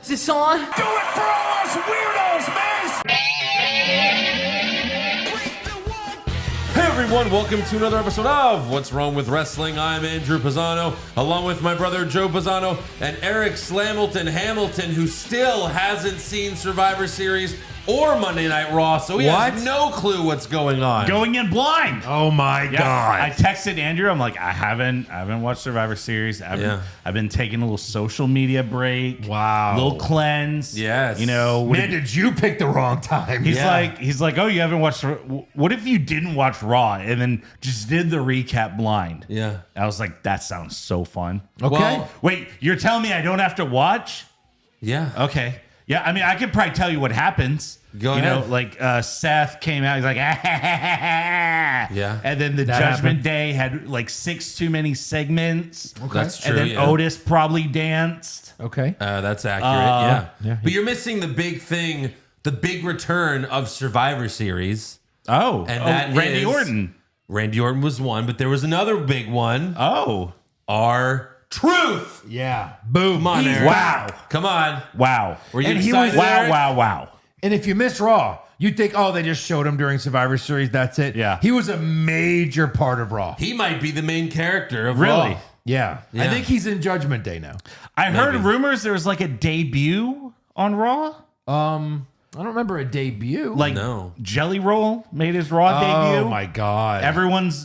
Is this on? Do it for all us weirdos, man! Hey everyone, welcome to another episode of What's Wrong with Wrestling. I'm Andrew Pisano, along with my brother Joe Pisano and Eric Hamilton, who still hasn't seen Survivor Series or Monday Night Raw, so he has no clue what's going on. Going in blind. Oh my God. I texted Andrew. I'm like, I haven't watched Survivor Series. I've been taking a little social media break. Wow. Little cleanse. Yes. You know, Man, did you pick the wrong time? he's like, oh, you haven't watched. What if you didn't watch Raw and then just did the recap blind? Yeah. I was like, that sounds so fun. Okay. Well, Wait, you're telling me I don't have to watch? yeah. Okay. Yeah, I mean, I could probably tell you what happens. Go you ahead. know, like Seth came out, he's like, Yeah. and then the That Judgment happened. Day had like 6 too many segments. That's true. And then yeah. Otis probably danced. Okay. That's accurate, yeah. But you're missing the big thing, the big return of Survivor Series. Oh, And that Randy is- Orton. Randy Orton was one, but there was another big one. Oh, Our Truth. Yeah. Boom. Come on, Eric. wow. Come on. Wow. Were you And he excited, was- Eric? Wow. And if you missed Raw, you'd think, oh, they just showed him during Survivor Series. That's it. Yeah. He was a major part of Raw. He might be the main character of Really? Raw. Yeah. Yeah. I think he's in Judgment Day now. I heard Maybe. rumors there was like a debut on Raw. I don't remember a debut. Like No. Jelly Roll made his Raw debut. Oh my God.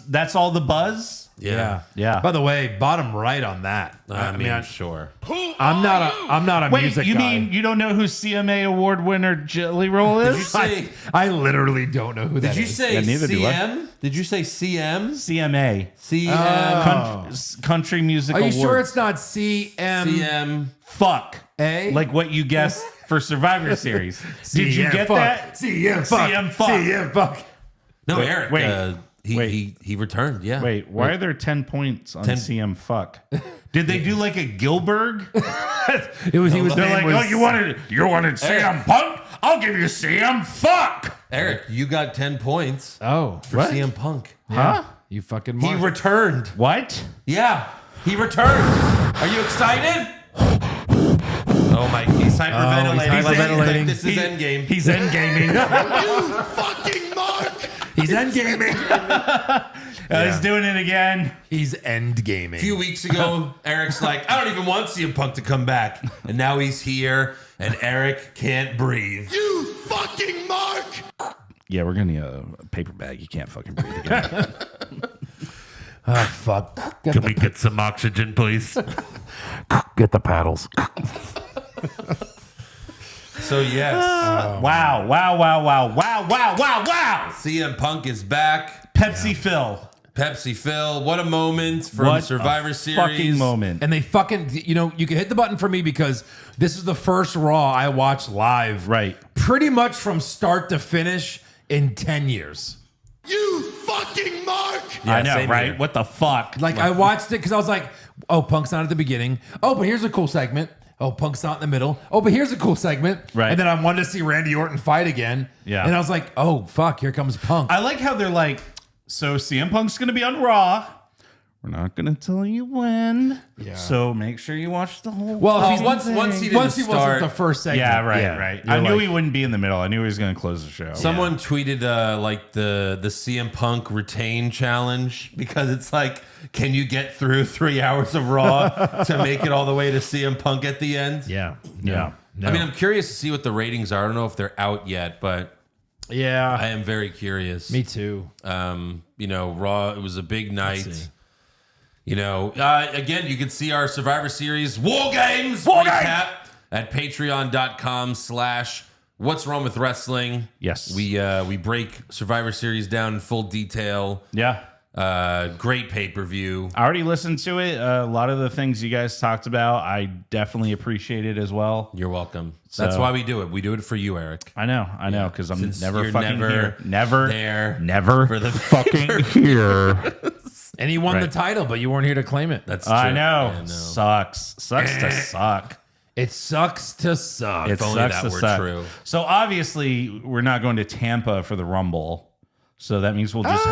That's all the buzz. Yeah. By the way, bottom right on that. I mean, sure. I'm not a Wait, music you guy. mean you don't know who CMA award winner Jelly Roll is? Did you say? I literally don't know who that is. Did you say Yeah, neither do I. CM? Did you say CM? CMA. CM. Country Music Are you Award. sure it's not CM? CM. Fuck? A? Like what you guessed for Survivor Series. Did you CM get fuck. that? CM fuck. CM fuck. CM fuck. No, Wait, Eric. wait, He returned. Yeah. Wait, why are there 10 points on 10 CM fuck? Did they do like a Gilbert? He was They're like, was, oh, you wanted CM Punk? I'll give you CM fuck. Eric, you got 10 points Oh, for what? CM Punk. Huh? You fucking He mark. returned. What? Yeah. He returned. Are you excited? Oh my! He's hyperventilating. he's hyperventilating. This is Endgame. He's endgaming. He's end gaming. He's doing it again. He's end gaming. A few weeks ago, Eric's like, I don't even want CM Punk to come back. And now he's here, and Eric can't breathe. Yeah, we're gonna need a paper bag. You can't fucking breathe again. Oh fuck. Can we get some oxygen, please? Get the paddles. So, yes, Wow. CM Punk is back. Pepsi Phil. Pepsi Phil, what a moment from What Survivor a Series. fucking moment. And they fucking, you can hit the button for me because this is the first Raw I watched live. Right. Pretty much from start to finish in 10 years. I know, same right? here. What the fuck? Like I watched it because I was like, oh, Punk's not at the beginning. Oh, but here's a cool segment. Oh, Punk's not in the middle. Oh, but here's a cool segment. Right. And then I wanted to see Randy Orton fight again. Yeah. And I was like, oh, fuck, here comes Punk. I like how they're like, so CM Punk's gonna be on Raw. We're not gonna tell you when. Yeah. So make sure you watch the whole. well, if once he didn't wasn't start- the first segment. yeah, right. you're I knew like- he wouldn't be in the middle. I knew he was gonna close the show. Someone tweeted like the CM Punk retain challenge because it's like, can you get through 3 hours of Raw to make it all the way to CM Punk at the end? Yeah. Yeah. No. I mean, I'm curious to see what the ratings are. I don't know if they're out yet, but I yeah. am very curious. Me too. Raw, it was a big night. see. Again, you can see our Survivor Series War Games War recap at patreon.com/What's Wrong with Wrestling. Yes. We break Survivor Series down in full detail. Yeah. Great pay-per-view. I already listened to it. A lot of the things you guys talked about, I definitely appreciate it as well. You're welcome. That's So- why we do it. We do it for you, Eric. I know, because I'm Since never you're fucking never here. Never there Never for the fucking here. And he won Right. the title, but you weren't here to claim it. That's true. I know. Yeah, no. Sucks to suck. It sucks to suck. It only sucks that to were suck. true. So obviously we're not going to Tampa for the Rumble. So that means we'll just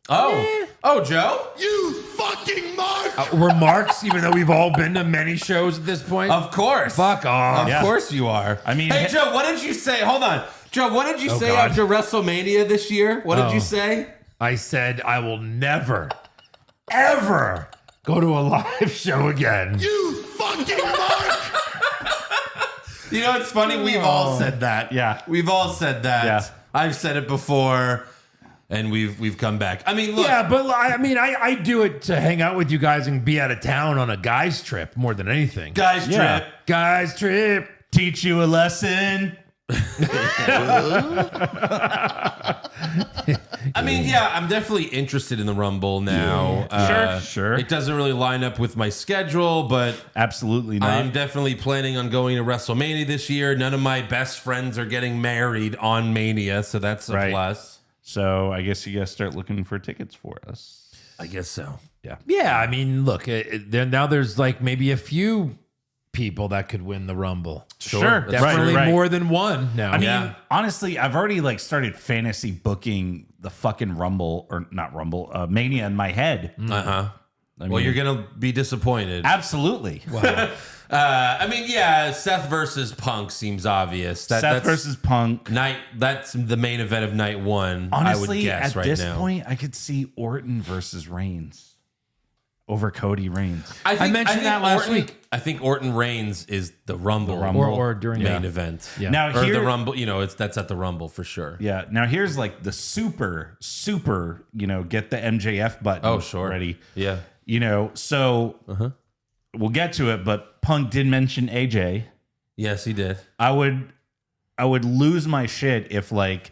Oh, Joe? You fucking mark! Remarks, even though we've all been to many shows at this point. Of course. Fuck off. Of course you are. I mean, hey, Joe, what did you say? Hold on. Joe, what did you say God. after WrestleMania this year? What did you say? I said I will never, ever go to a live show again. You fucking mark! You know, it's funny. We've all said that. Yeah. We've all said that. Yeah. I've said it before, and we've come back. I mean, look. Yeah, but I mean, I do it to hang out with you guys and be out of town on a guy's trip more than anything. Guys Yeah. trip. Guys trip. teach you a lesson. I mean, yeah, I'm definitely interested in the Rumble now. Sure. It doesn't really line up with my schedule, but Absolutely not. I'm definitely planning on going to WrestleMania this year. None of my best friends are getting married on Mania, so that's a Right. plus. So I guess you guys start looking for tickets for us. I guess so. Yeah, I mean, look, now there's like maybe a few people that could win the Rumble. Sure. Definitely Right. more than one now. I mean, honestly, I've already like started fantasy booking the fucking Rumble or not Rumble, Mania in my head. Well, mean- you're gonna be disappointed. Absolutely. I mean, yeah, Seth versus Punk seems obvious. Seth That's versus Punk. that's the main event of night one. Honestly, I would guess at right this now. point, I could see Orton versus Reigns over Cody Reigns. I mentioned that last Orton, week. I think Orton Reigns is the Rumble, or during main the event. Yeah. Now Or here, the Rumble, that's at the Rumble for sure. yeah. Now here's like the super, get the MJF button. Oh, sure. ready. Yeah. So we'll get to it, but Punk did mention AJ. Yes, he did. I would lose my shit if like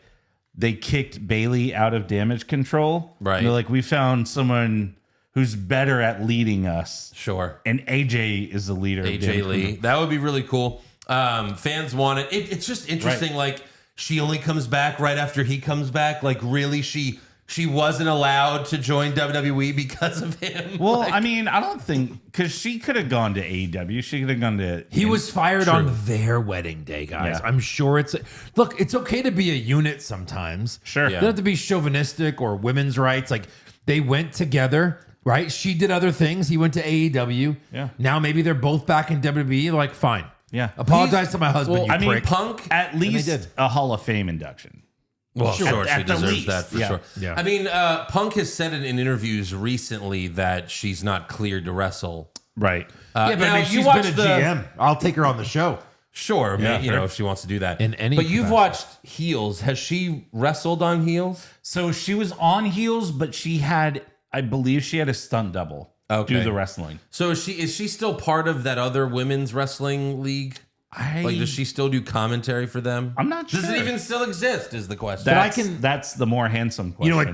they kicked Bailey out of Damage Control. Right. And they're like, we found someone who's better at leading us. Sure. And AJ is the leader. of AJ Damage Lee. Control. That would be really cool. Fans want it. It's just interesting. Right. Like, she only comes back right after he comes back. Like, really, she wasn't allowed to join WWE because of him. Well, Like, I mean, I don't think because she could have gone to AEW. She could have gone to. he was fired on their wedding day, guys. Yeah. I'm sure it's okay to be a unit sometimes. Sure. You don't have to be chauvinistic or women's rights. Like they went together, right? She did other things. He went to AEW. Yeah. Now maybe they're both back in WWE. Like, fine. Yeah. Apologize to my husband. well, you I mean, prick. Punk. at least did. a Hall of Fame induction. Well, sure, At she the deserves least. that for Yeah. sure. Yeah. I mean, Punk has said it in interviews recently that she's not cleared to wrestle. Right. Yeah, but now, I mean, you she's watch been a the- GM. I'll take her on the show. Sure, Yeah, you know, if she wants to do that. In any but you've capacity. watched Heels. Has she wrestled on Heels? So she was on heels, but I believe she had a stunt double Okay. do the wrestling. So is she still part of that other women's wrestling league? Like, does she still do commentary for them? I'm not Does sure. it even still exist? Is the question. That's the more handsome question. You know,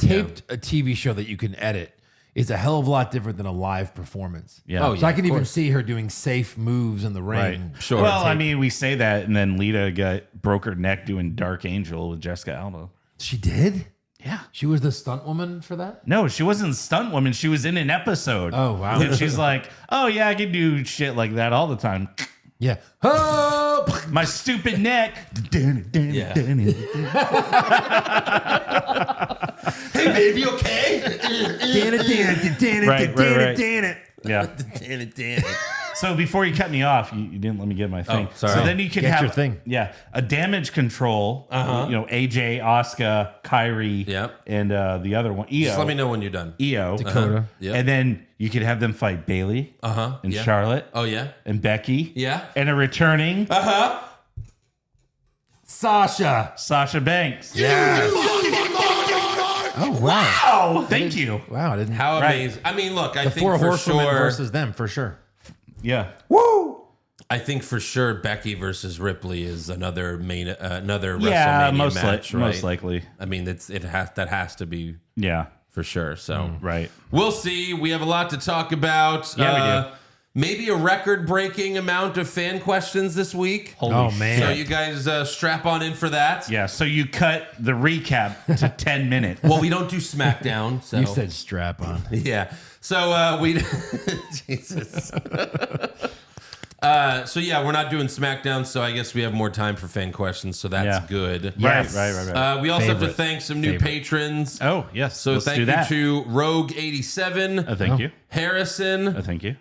a TV show that you can edit is a hell of a lot different than a live performance. Yeah. Oh, So I can of even course. see her doing safe moves in the ring. Right. Sure. Well, I mean, we say that, and then Lita broke her neck doing Dark Angel with Jessica Alba. She did? Yeah. She was the stunt woman for that? No, she wasn't a stunt woman. She was in an episode. Oh, wow. And she's like, oh, yeah, I can do shit like that all the time. Yeah. Oh! My stupid neck. Yeah. Hey, baby, okay? Right. Yeah. Damn it. So before you cut me off, you didn't let me get my thing. Oh, sorry. So then you can Get have your thing. Yeah, a Damage Control. AJ, Asuka, Kyrie, Yep. and the other one, Io. Just let me know when you're done. Io, Dakota. Yep. and then you could have them fight Bailey, and Yeah. Charlotte, Oh, yeah? and Becky, Yeah. and a returning Sasha. Sasha Banks. Oh, wow. Oh, thank you. Wow. I didn't. How Right. amazing. I mean, look, I the think four for horsewomen sure. versus them, for sure. Yeah. I think for sure Becky versus Ripley is another Yeah, WrestleMania match, right? most likely. I mean, that has to be Yeah. for sure. So Right. we'll see. We have a lot to talk about. Yeah, we do. Maybe a record-breaking amount of fan questions this week. Oh, man. So you guys strap on in for that. Yeah. So you cut the recap to 10 minutes. Well, we don't do SmackDown. So You said strap on. yeah. So we Jesus. So yeah, we're not doing SmackDown, so I guess we have more time for fan questions, so that's good. Yes. Right. We also have to Favorite. thank some new patrons. Oh, yes. So let's thank do you that. to Rogue87, Thank you. Harrison, Thank you.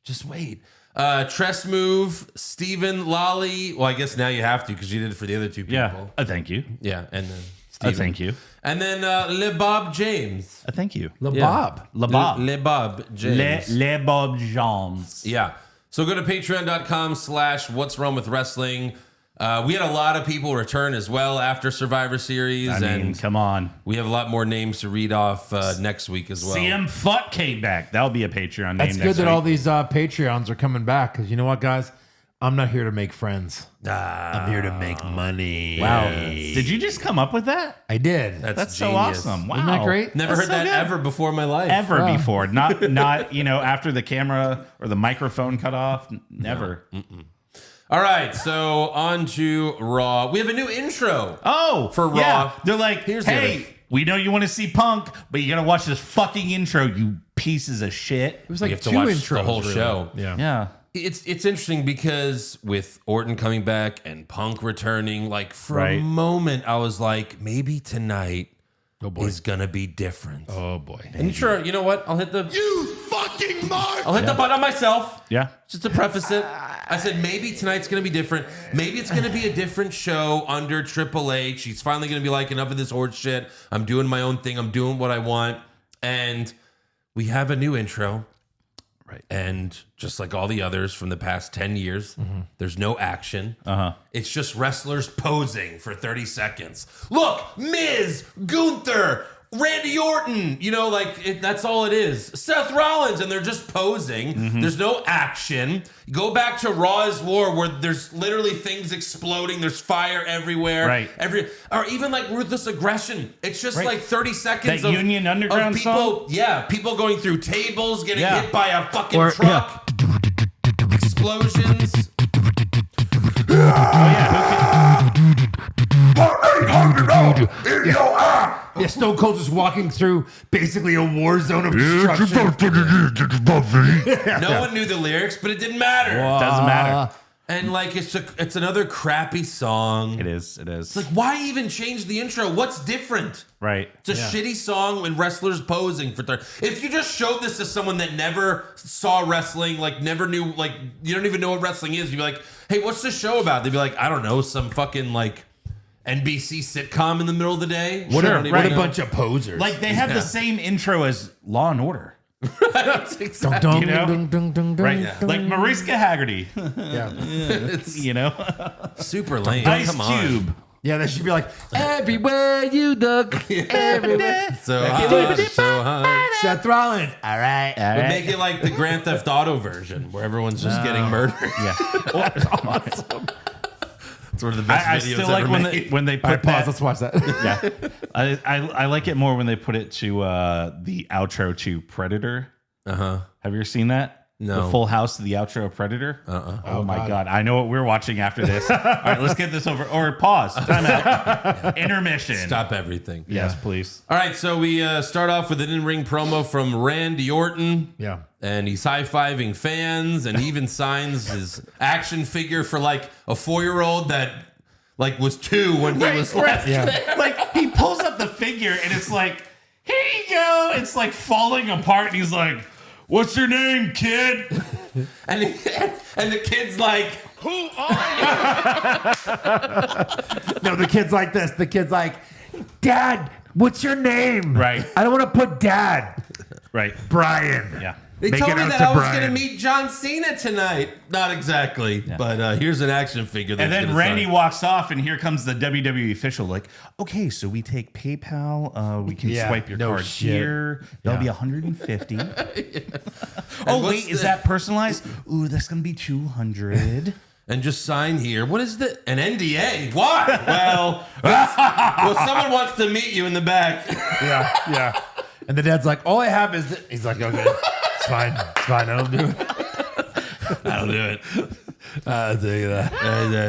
just wait. Tress Move, Steven, Lolly. Well, I guess now you have to because you did it for the other two people. Yeah. Thank you. Yeah, and then Steven. Thank you. And then Le Bob James. Thank you. LeBob. Le Bob James. Le Bob Jones. Yeah. So go to patreon.com/what's wrong with wrestling. We had a lot of people return as well after Survivor Series. I mean, and come on. we have a lot more names to read off next week as well. CM Fuck came back. That'll be a Patreon name That's next good that week. all these Patreons are coming back because you know what, guys? I'm not here to make friends. I'm here to make money. Wow. Did you just come up with that? I did. That's so genius. awesome. Wow. Isn't that great? Never That's heard so that good. ever before in my life. Ever Wow. before. Not after the camera or the microphone cut off. Never. All right, so on to Raw. We have a new intro. Oh, For Raw. yeah. They're like, Here's the hey, other- we know you want to see Punk, but you got to watch this fucking intro, you pieces of shit. It was You like have to two watch intros. the whole really. show. Yeah. Yeah. It's interesting because with Orton coming back and Punk returning, like for a Right. moment, I was like, maybe tonight Oh boy. is gonna be different. Oh boy. And sure, you know what? I'll hit the Mark! button myself. Yeah. Just to preface it, I said maybe tonight's going to be different. Maybe it's going to be a different show under Triple H. He's finally going to be like, enough of this horse shit. I'm doing my own thing. I'm doing what I want. And we have a new intro. Right. And just like all the others from the past 10 years, there's no action. It's just wrestlers posing for 30 seconds. Look, Miz, Gunther, Randy Orton, you know, like that's all it is. Seth Rollins, and they're just posing. There's no action. Go back to Raw's War, where there's literally things exploding. There's fire everywhere. Right. Or even like Ruthless Aggression. It's just Right. like 30 seconds That of Union Underground people. song? Yeah, people going through tables, getting Yeah. hit by a fucking Or- truck. Explosions. Yeah, Stone Cold just walking through basically a war zone of destruction. No one knew the lyrics, but it didn't matter. Doesn't matter. And like it's another crappy song. It is. It's like, why even change the intro? What's different? Right. It's a shitty song when wrestlers posing for 30. If you just showed this to someone that never saw wrestling, like never knew, like you don't even know what wrestling is, you'd be like, hey, what's the show about? They'd be like, I don't know, some fucking like NBC sitcom in the middle of the day. What Sure, a, I don't what a even know. bunch of posers. Like they have the same intro as Law and Order. Exactly. Dun, you know? dun, dun, dun, dun, Right. dun. Like Mariska Haggerty. Yeah. It's You know? super lame. Ice Come on. Cube. Yeah, they should be like, everywhere you look, everywhere. So hot, so hot. Seth Rollins. All right. But make it like the Grand Theft Auto version where everyone's just getting murdered. Yeah. That's awesome. It's one of the best I videos still like ever when made. they All right, put pause. that. Let's watch that. Yeah. I like it more when they put it to the outro to Predator. Uh-huh. Have you ever seen that? No. The Full House of the outro of Predator? Oh my God. God. I know what we're watching after this. All right, let's get this over. Or pause. Time out. Intermission. Stop everything. Yes, please. All right, so we start off with an in-ring promo from Randy Orton. Yeah. And he's high-fiving fans, and he even signs his action figure for like a 4-year-old that like was 2 when he was last there. Like he pulls up the figure and it's like, here you go. It's like falling apart. And he's like, what's your name, kid? And the kid's like, Who are No, the kid's like this. The kid's like, Dad, what's your name? Right. I don't want to put Dad. Right. Brian. Yeah. they Make told it me out that to I was Brian. going to meet John Cena tonight. Not exactly, but here's an action figure. And that's then gonna Randy sign. walks off, and here comes the WWE official. Like, okay, so we take PayPal. We can Yeah, swipe your no card shit. here. That'll be $150. Oh what's wait, is that personalized? Ooh, that's gonna be $200. And just sign here. What is an NDA? Why? Well, someone wants to meet you in the back. Yeah. Yeah. And the dad's like, all I have is this. He's like, okay, it's fine. It's fine. I don't do it. I'll do it. I'll tell you that.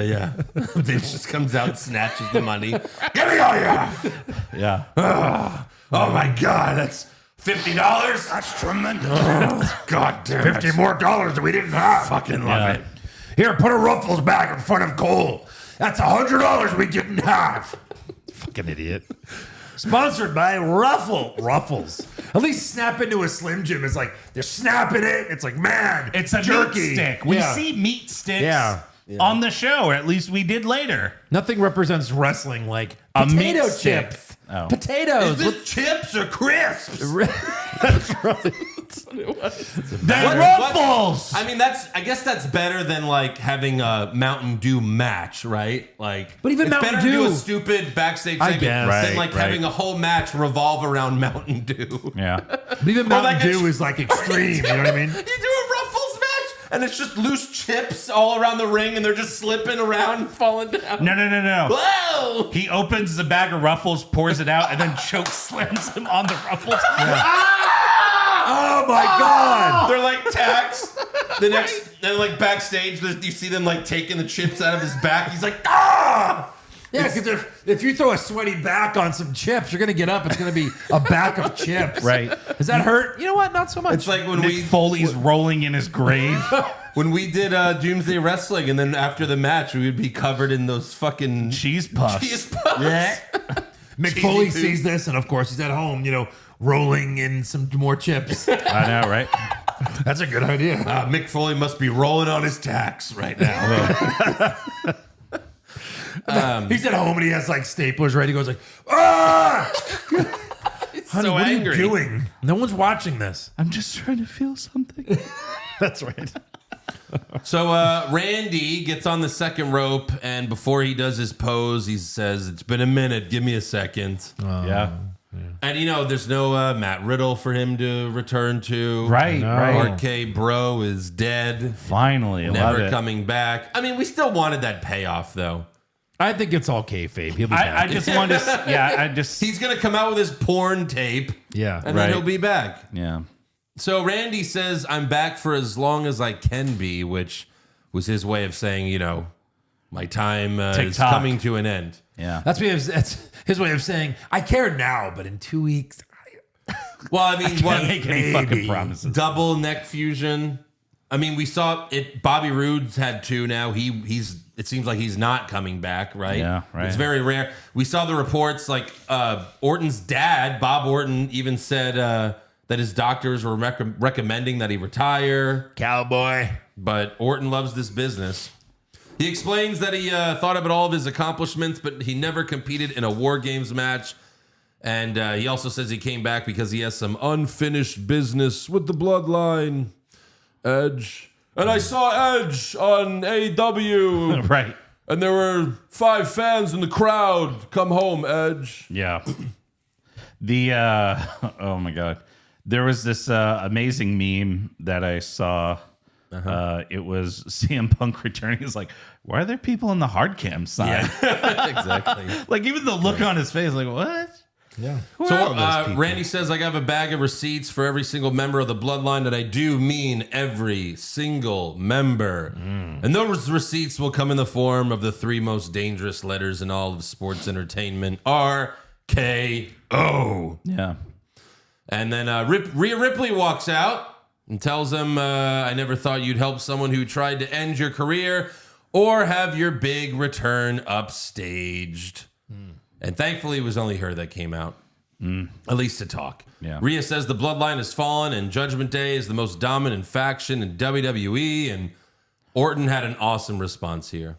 Yeah. Vince just comes out and snatches the money. Get me out of here! Yeah. Oh my God, that's $50? That's tremendous. God damn it. $50 more that we didn't have. Fucking love it. Here, put a Ruffles bag in front of Cole. That's $100 we didn't have. Fucking idiot. Sponsored by Ruffles. At least snap into a Slim Jim. It's like they're snapping it. It's like, man, It's a jerky. meat stick. We see meat sticks Yeah. on the show, or at least we did later. Nothing represents wrestling like A meat potato stick. chips. Oh. Potatoes. Is this chips or crisps? That's right. Then Ruffles. I mean, I guess that's better than like having a Mountain Dew match, right? Like, But even it's Mountain better to do a Dew- stupid backstage I segment guess. than like Right, having a whole match revolve around Mountain Dew. Yeah. But even Mountain like a- Dew is like extreme. You know what I mean? You do a Ruffles match, and it's just loose chips all around the ring, and they're just slipping around, and falling down. No. Whoa! He opens the bag of Ruffles, pours it out, and then choke slams him on the Ruffles. Oh my God. They're like tacks. Then like backstage, you see them like taking the chips out of his back. He's like, ah! Yeah, because if you throw a sweaty back on some chips, you're going to get up. It's going to be a back of chips. Right. Does that hurt? You know what? Not so much. It's like when Nick Foley's rolling in his grave. when we did Doomsday Wrestling, and then after the match, we would be covered in those fucking Cheese puffs. cheese puffs. Mick cheesy Foley poop. sees this, and of course he's at home, rolling in some more chips. I know, right? That's a good idea. Mick Foley must be rolling on his tacks right now. He's at home and he has like staplers ready. He goes like, ah! Honey, so what angry. are you doing? No one's watching this. I'm just trying to feel something. That's right. So Randy gets on the second rope, and before he does his pose, he says, "It's been a minute. Give me a second." Yeah. And there's no Matt Riddle for him to return to. Right, right. RK Bro is dead. Finally, I love Never it. coming back. I mean, we still wanted that payoff, though. I think it's all kayfabe. He'll be I back. just wanted to, He's going to come out with his porn tape, yeah. and Right. then he'll be back. yeah. So Randy says, "I'm back for as long as I can be," which was his way of saying, my time is TikTok. coming to an end. Yeah. That's his way of saying, I care now, but in 2 weeks, Well, I mean, Can't make any fucking maybe. promises. double neck fusion. I mean, we saw it. Bobby Roode's had two now. He's. It seems like he's not coming back, right? Yeah, right. It's very rare. We saw the reports like Orton's dad, Bob Orton, even said that his doctors were recommending that he retire. cowboy. But Orton loves this business. He explains that he thought about all of his accomplishments, but he never competed in a War Games match. And he also says he came back because he has some unfinished business with the Bloodline. Edge. And I saw Edge on AEW. Right. And there were 5 fans in the crowd. Come home, Edge. Yeah. The oh my god, there was this amazing meme that I saw. It was CM Punk returning. He's like, why are there people on the hard cam side? Exactly. Like even the look on his face, like what? Yeah. Who So are all those people? Randy says, I have a bag of receipts for every single member of the Bloodline, and I do mean every single member. And those receipts will come in the form of the 3 most dangerous letters in all of sports entertainment, RKO. Yeah. And then Rhea Ripley walks out and tells him, I never thought you'd help someone who tried to end your career or have your big return upstaged. And thankfully, it was only her that came out, at least to talk. Yeah. Rhea says the Bloodline has fallen, and Judgment Day is the most dominant faction in WWE. And Orton had an awesome response here.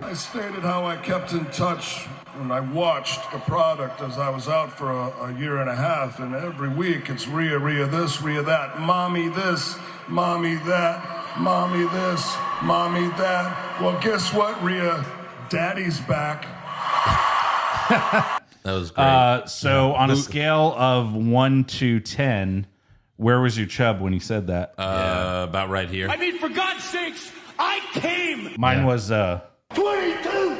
I stated how I kept in touch and I watched the product as I was out for a year and a half, and every week it's Rhea this, Rhea that, mommy this, mommy that, mommy this, mommy that. Well, guess what, Rhea? Daddy's back. That was great. So on a scale of 1 to 10, where was your chub when he said that? About right here. I mean, for God's sakes, I came. Mine was 22.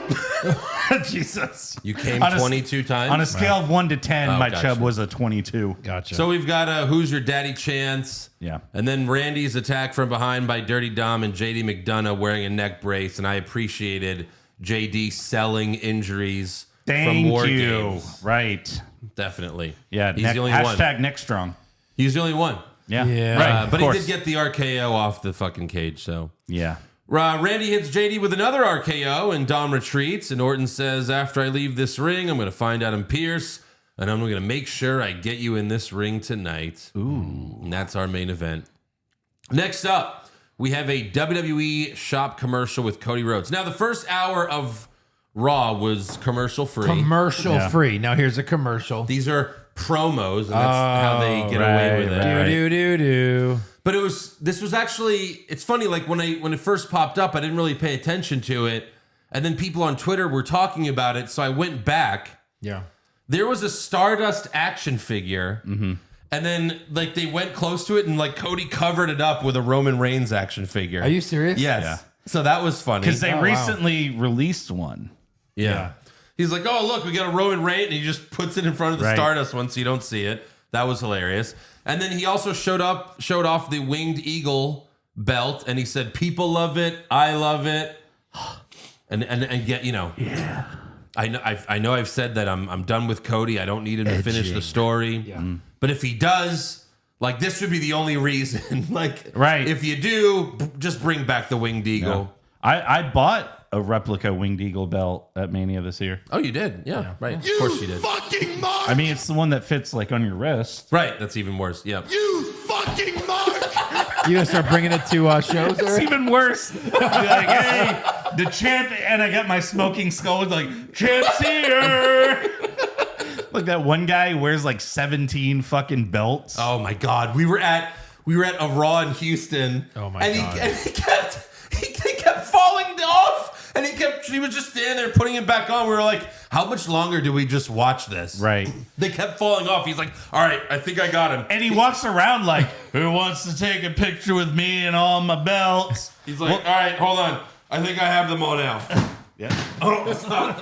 Jesus. You came On a- 22 times? On a scale of 1 to 10, Oh, my gotcha. chub was a 22. Gotcha. So we've got Who's Your Daddy Chance. Yeah. And then Randy's attack from behind by Dirty Dom and JD McDonough wearing a neck brace. And I appreciated JD selling injuries from Thank War you. Games. Right. Definitely. Yeah. He's the only one. Hashtag neck strong. He's the only one. Yeah. But of he course. did get the RKO off the fucking cage, so. Yeah. Randy hits JD with another RKO, and Dom retreats, and Orton says, after I leave this ring, I'm going to find Adam Pearce, and I'm going to make sure I get you in this ring tonight. Ooh. And that's our main event. Next up, we have a WWE shop commercial with Cody Rhodes. Now, the first hour of Raw was commercial free. Commercial free. Now here's a commercial. These are promos, and that's how they get away with it. Do. But this was actually, it's funny, like when it first popped up, I didn't really pay attention to it. And then people on Twitter were talking about it, so I went back. Yeah. There was a Stardust action figure, and then like they went close to it, and like Cody covered it up with a Roman Reigns action figure. Are you serious? Yes. Yeah. So that was funny. Because they recently released one. Yeah. He's like, oh, look, we got a Roman Reigns, and he just puts it in front of the Stardust one so you don't see it. That was hilarious. And then he also showed off the winged eagle belt, and he said, people love it, I love it. And get, you know. Yeah. I know I've said that I'm done with Cody. I don't need him to finish the story. Yeah. But if he does, like, this would be the only reason. Like, if you do, just bring back the winged eagle. Yeah. I bought a replica winged eagle belt at Mania this year. Oh, you did? Yeah, right. Of course you did. Fucking mark! I mean, it's the one that fits like on your wrist. Right. That's even worse. Yeah. You fucking mark! You gonna start bringing it to shows? It's even worse. You're like, hey, the champ, and I got my smoking skull with like, champ's here. Like that one guy who wears like 17 fucking belts. Oh my God. We were at a Raw in Houston. Oh my God. God. He kept falling off. And he was just standing there putting it back on. We were like, how much longer do we just watch this? Right. They kept falling off. He's like, all right, I think I got him. And he walks around like, who wants to take a picture with me and all my belts? He's like, all right, hold on. I think I have them all now. Yeah. Oh, it's not.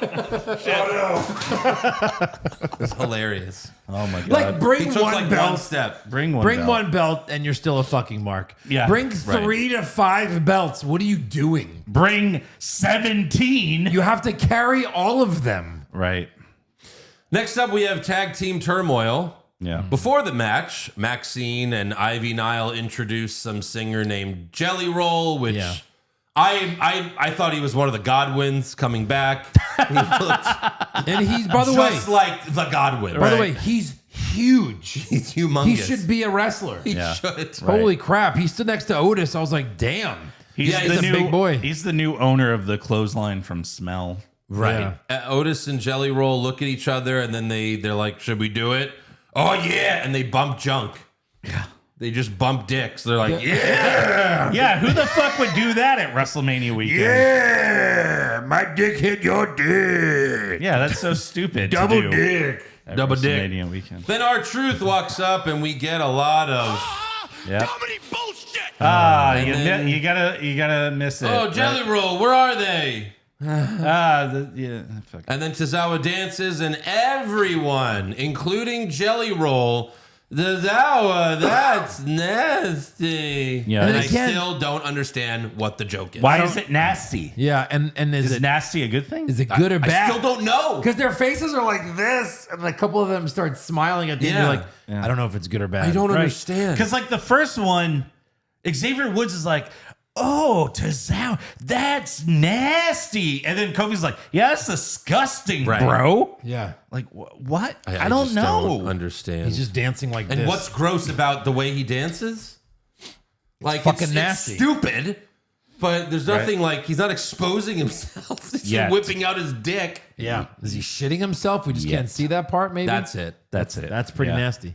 It's hilarious. Oh my God. Like, bring He took one like belt. one step. Bring One belt, and you're still a fucking mark. Yeah. Bring 3 to 5 belts. What are you doing? Bring 17. You have to carry all of them. Right. Next up, we have Tag Team Turmoil. Yeah. Before the match, Maxine and Ivy Nile introduced some singer named Jelly Roll, which I thought he was one of the Godwins coming back. He looked And he's, by the way, just like the Godwin. by the way, he's huge. He's humongous. He should be a wrestler. He should. Holy crap. He stood next to Otis. I was like, damn. He's a big boy. He's the new owner of the clothesline from Smell. Right. Otis and Jelly Roll look at each other, and then they're like, should we do it? Oh, yeah. And they bump junk. Yeah. They just bump dicks. They're like, yeah. Yeah, who the fuck would do that at WrestleMania weekend? Yeah, my dick hit your dick. Yeah, that's so stupid. Double to do dick. at Double dick. WrestleMania weekend. Then R-Truth walks up, and we get a lot of... Yep. Comedy bullshit! And You gotta miss it. Oh, Jelly Roll, where are they? Fuck. And then Tozawa dances, and everyone, including Jelly Roll, Tozawa, that's nasty. Yeah, and and I again- still don't understand what the joke is. Why is it nasty? Yeah, and Is is nasty a good thing? it good or I bad? still don't know. Because their faces are like this, and a couple of them start smiling at the end. Yeah. You're like, I don't know if it's good or bad. I don't Right. understand. Because like the first one, Xavier Woods is like, oh, Tozawa, that's nasty. And then Kofi's like, yeah, that's disgusting, Right. bro. Yeah. Like, what? I don't just know. Don't understand. He's just dancing like and this. what's gross about the way he dances? Like fucking it's nasty. stupid. But there's nothing like he's not exposing himself. He's Yet. whipping out his dick. Yeah. Is he shitting himself? We just can't see that part, maybe? That's it. That's it. That's pretty Yeah. nasty.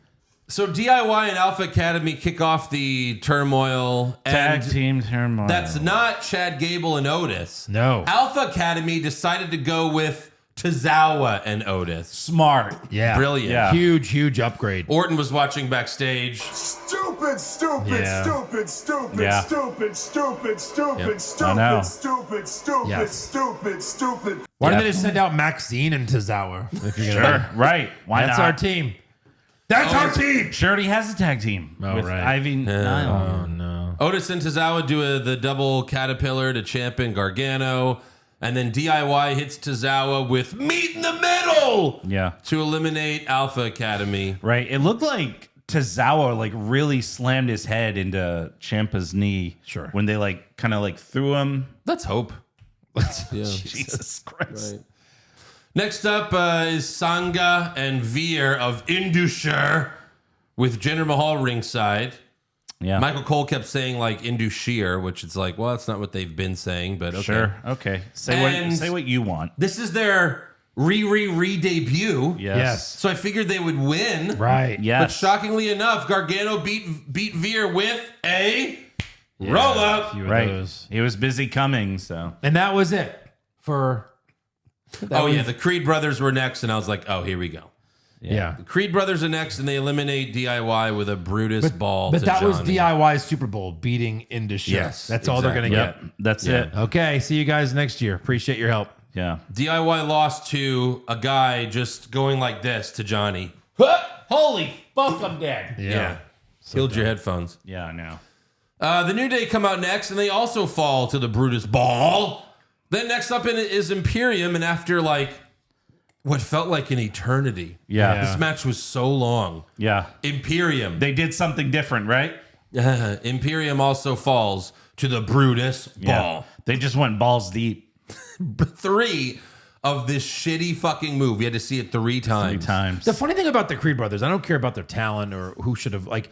So DIY and Alpha Academy kick off the turmoil. Tag And team turmoil. that's not Chad Gable and Otis. No. Alpha Academy decided to go with Tozawa and Otis. smart. Yeah. Brilliant. Yeah. Huge upgrade. Orton was watching backstage. Stupid, stupid, Yeah. stupid, stupid, Yeah. stupid, stupid, stupid, Yep. I know. stupid, stupid, stupid, Yeah. stupid, stupid. Why Yeah. didn't they just send out Maxine and Tozawa? If you're Sure. gonna Right. Why That's not? our team. That's our team. She already has a tag team with right. Ivy Nile. Oh, no. Otis and Tozawa do the double caterpillar to Ciampa Gargano. And then DIY hits Tozawa with meat in the middle Yeah. to eliminate Alpha Academy. Right. It looked like Tozawa like really slammed his head into Ciampa's knee. Sure. When they like kind of like threw him. Let's hope. Yeah. Jesus Christ. Right. Next up is Sangha and Veer of Indushir with Jinder Mahal ringside. Yeah. Michael Cole kept saying like Indushir, which it's like, well, that's not what they've been saying, but okay. Sure. Okay. Say what you want. This is their re-debut. Yes. So I figured they would win. Right. Yes. But shockingly enough, Gargano beat Veer with a roll up. Few of Right. those. He was busy coming, so. And that was it for. The Creed brothers were next, and I was like, oh, here we go. Yeah. The Creed brothers are next, and they eliminate DIY with a Brutus ball. But to that was Johnny. DIY's Super Bowl beating into shit. Yes, That's all they're going to exactly. get. That's Yeah. it. Okay. See you guys next year. Appreciate your help. Yeah. DIY lost to a guy just going like this to Johnny. Holy fuck, I'm dead. Yeah. Killed your headphones. Yeah, I know. The New Day come out next, and they also fall to the Brutus ball. Then next up is Imperium, and after like what felt like an eternity. Yeah. This match was so long. Yeah. Imperium. They did something different, right? Imperium also falls to the Brutus ball. They just went balls deep 3 of this shitty fucking move. We had to see it 3 times. 3 times. The funny thing about the Creed brothers, I don't care about their talent or who should have like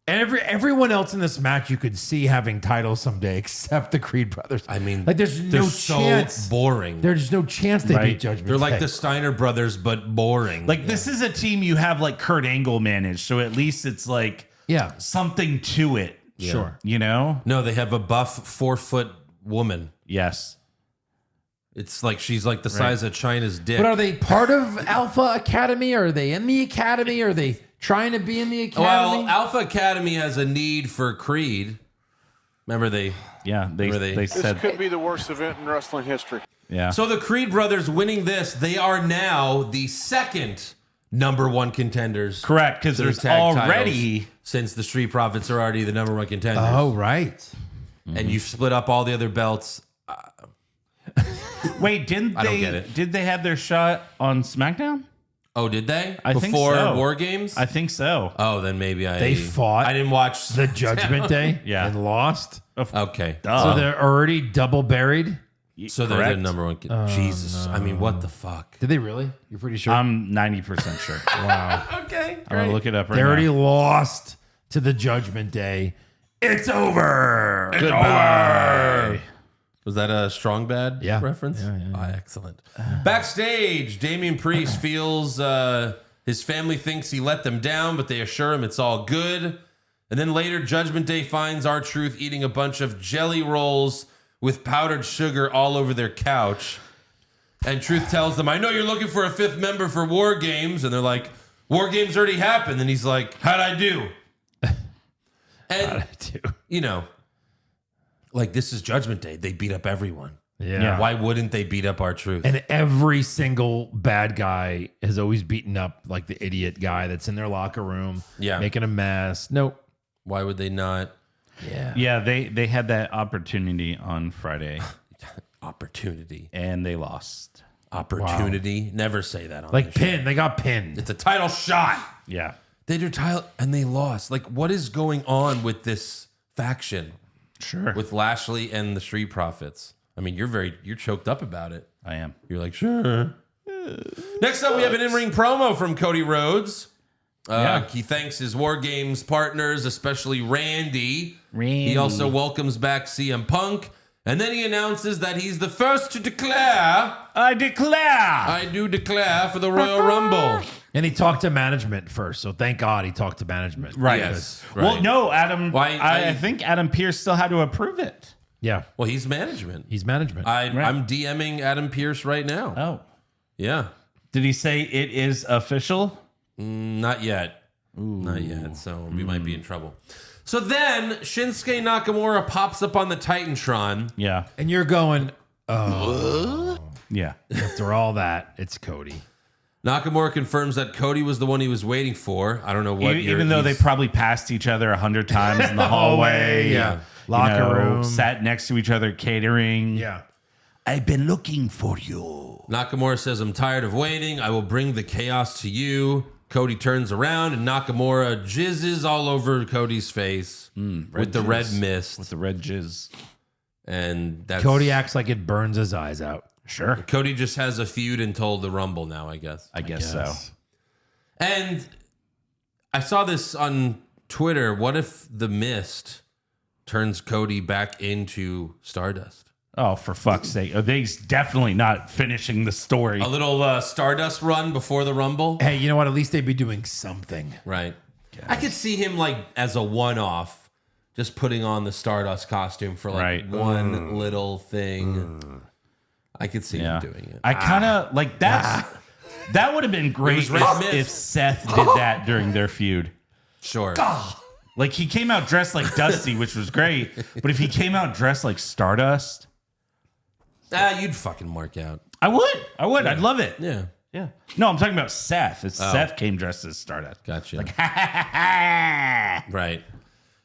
everyone else in this match you could see having titles someday except the Creed brothers. I mean, like there's they're no so chance. boring. There's no chance they Right. beat Judgment They're like Day. the Steiner brothers, but boring. Like this is a team you have like Kurt Angle manage, so at least it's like something to it. Sure. You know? No, they have a buff 4-foot woman. Yes. It's like she's like the size of China's dick. But are they part of Alpha Academy? Are they in the Academy? Are they trying to be in the Academy? Well, Alpha Academy has a need for Creed. Remember they? Yeah, they This said Could be the worst event in wrestling history. yeah. So the Creed brothers winning this, they are now the second #1 contenders. Correct, because to the there's tag already titles, since the Street Profits are already the #1 contenders. Oh, right. And you've split up all the other belts. Wait, didn't I don't they get it. did they have their shot on SmackDown? Oh, did they? I think Before so. War Games? I think so. Oh, then maybe They fought I didn't watch the Judgment Day Yeah. and lost. Okay. So they're already double buried. So they're Correct. the #1. Jesus. I mean, what the fuck? Did they really? You're pretty sure? I'm 90% sure. wow. Okay. I'm gonna look it up right They already now. lost to the Judgment Day. It's over. Goodbye. Was that a Strong Bad Yeah. reference? Yeah. Ah, excellent. Backstage, Damian Priest feels his family thinks he let them down, but they assure him it's all good. And then later, Judgment Day finds R-Truth eating a bunch of jelly rolls with powdered sugar all over their couch. And Truth tells them, I know you're looking for a 5th member for War Games. And they're like, War Games already happened. And he's like, how'd I do? And, you know, like this is Judgment Day. They beat up everyone. Yeah. Why wouldn't they beat up R-Truth? And every single bad guy has always beaten up like the idiot guy that's in their locker room, making a mess. Nope. Why would they not? Yeah, they had that opportunity on Friday Opportunity. and they lost. Opportunity. Never say that on Like the show. pinned. They got pinned. It's a title shot. Yeah. They do title and they lost. Like, what is going on with this faction? Sure. With Lashley and the Street Profits. I mean, you're choked up about it. I am. You're like, sure. Next up, we have an in-ring promo from Cody Rhodes. He thanks his War Games partners, especially Randy. He also welcomes back CM Punk. And then he announces that he's the first to declare, I declare. I do declare for the Royal Rumble. And he talked to management first. So thank God he talked to management. Right. Yes. Well, Right. no, Adam. Why- I think Adam Pearce still had to approve it. Yeah. Well, he's management. He's management. I'm DMing Adam Pearce right now. Oh. Yeah. Did he say it is official? Not yet. Not yet. So we might be in trouble. So then Shinsuke Nakamura pops up on the Titantron. Yeah. and you're going, Yeah. after all that, it's Cody. Nakamura confirms that Cody was the one he was waiting for. I don't know what. Even though they probably passed each other 100 times in the hallway. Yeah. Locker room. Sat next to each other catering. Yeah. I've been looking for you. Nakamura says, "I'm tired of waiting. I will bring the chaos to you." Cody turns around and Nakamura jizzes all over Cody's face with the red mist. With the red jizz. And that's Cody acts like it burns his eyes out. Sure. Cody just has a feud until the Rumble now, I guess. I guess so. And I saw this on Twitter. What if the mist turns Cody back into Stardust? Oh, for fuck's sake. They's definitely not finishing the story. A little Stardust run before the Rumble? Hey, you know what? At least they'd be doing something. Right. I could see him like as a one-off, just putting on the Stardust costume for like one little thing. I could see him doing it. I kind of like that. That would have been great if Seth did that during their feud. Sure. Like he came out dressed like Dusty, which was great. But if he came out dressed like Stardust, you'd fucking mark out. I would. Yeah. I'd love it. Yeah. Yeah. No, I'm talking about Seth. Seth came dressed as Stardust. Gotcha. Like, right.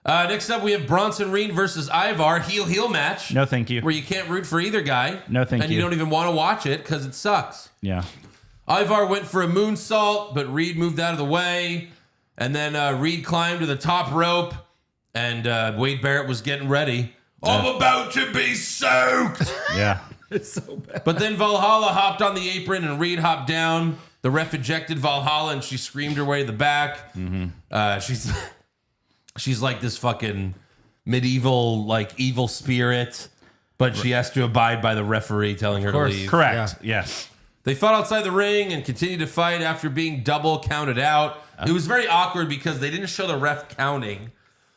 Next up, we have Bronson Reed versus Ivar heel match. No, thank you. Where you can't root for either guy. No, thank and you you. don't even want to watch it because it sucks. Yeah. Ivar went for a moonsault, but Reed moved out of the way. And then Reed climbed to the top rope, and Wade Barrett was getting ready. I'm about to be soaked. Yeah. It's so bad. But then Valhalla hopped on the apron, and Reed hopped down. The ref ejected Valhalla, and she screamed her way to the back. She's like this fucking medieval, like evil spirit, but she has to abide by the referee telling her to leave. Correct. Yeah. Yes. They fought outside the ring and continued to fight after being double counted out. It was very awkward because they didn't show the ref counting.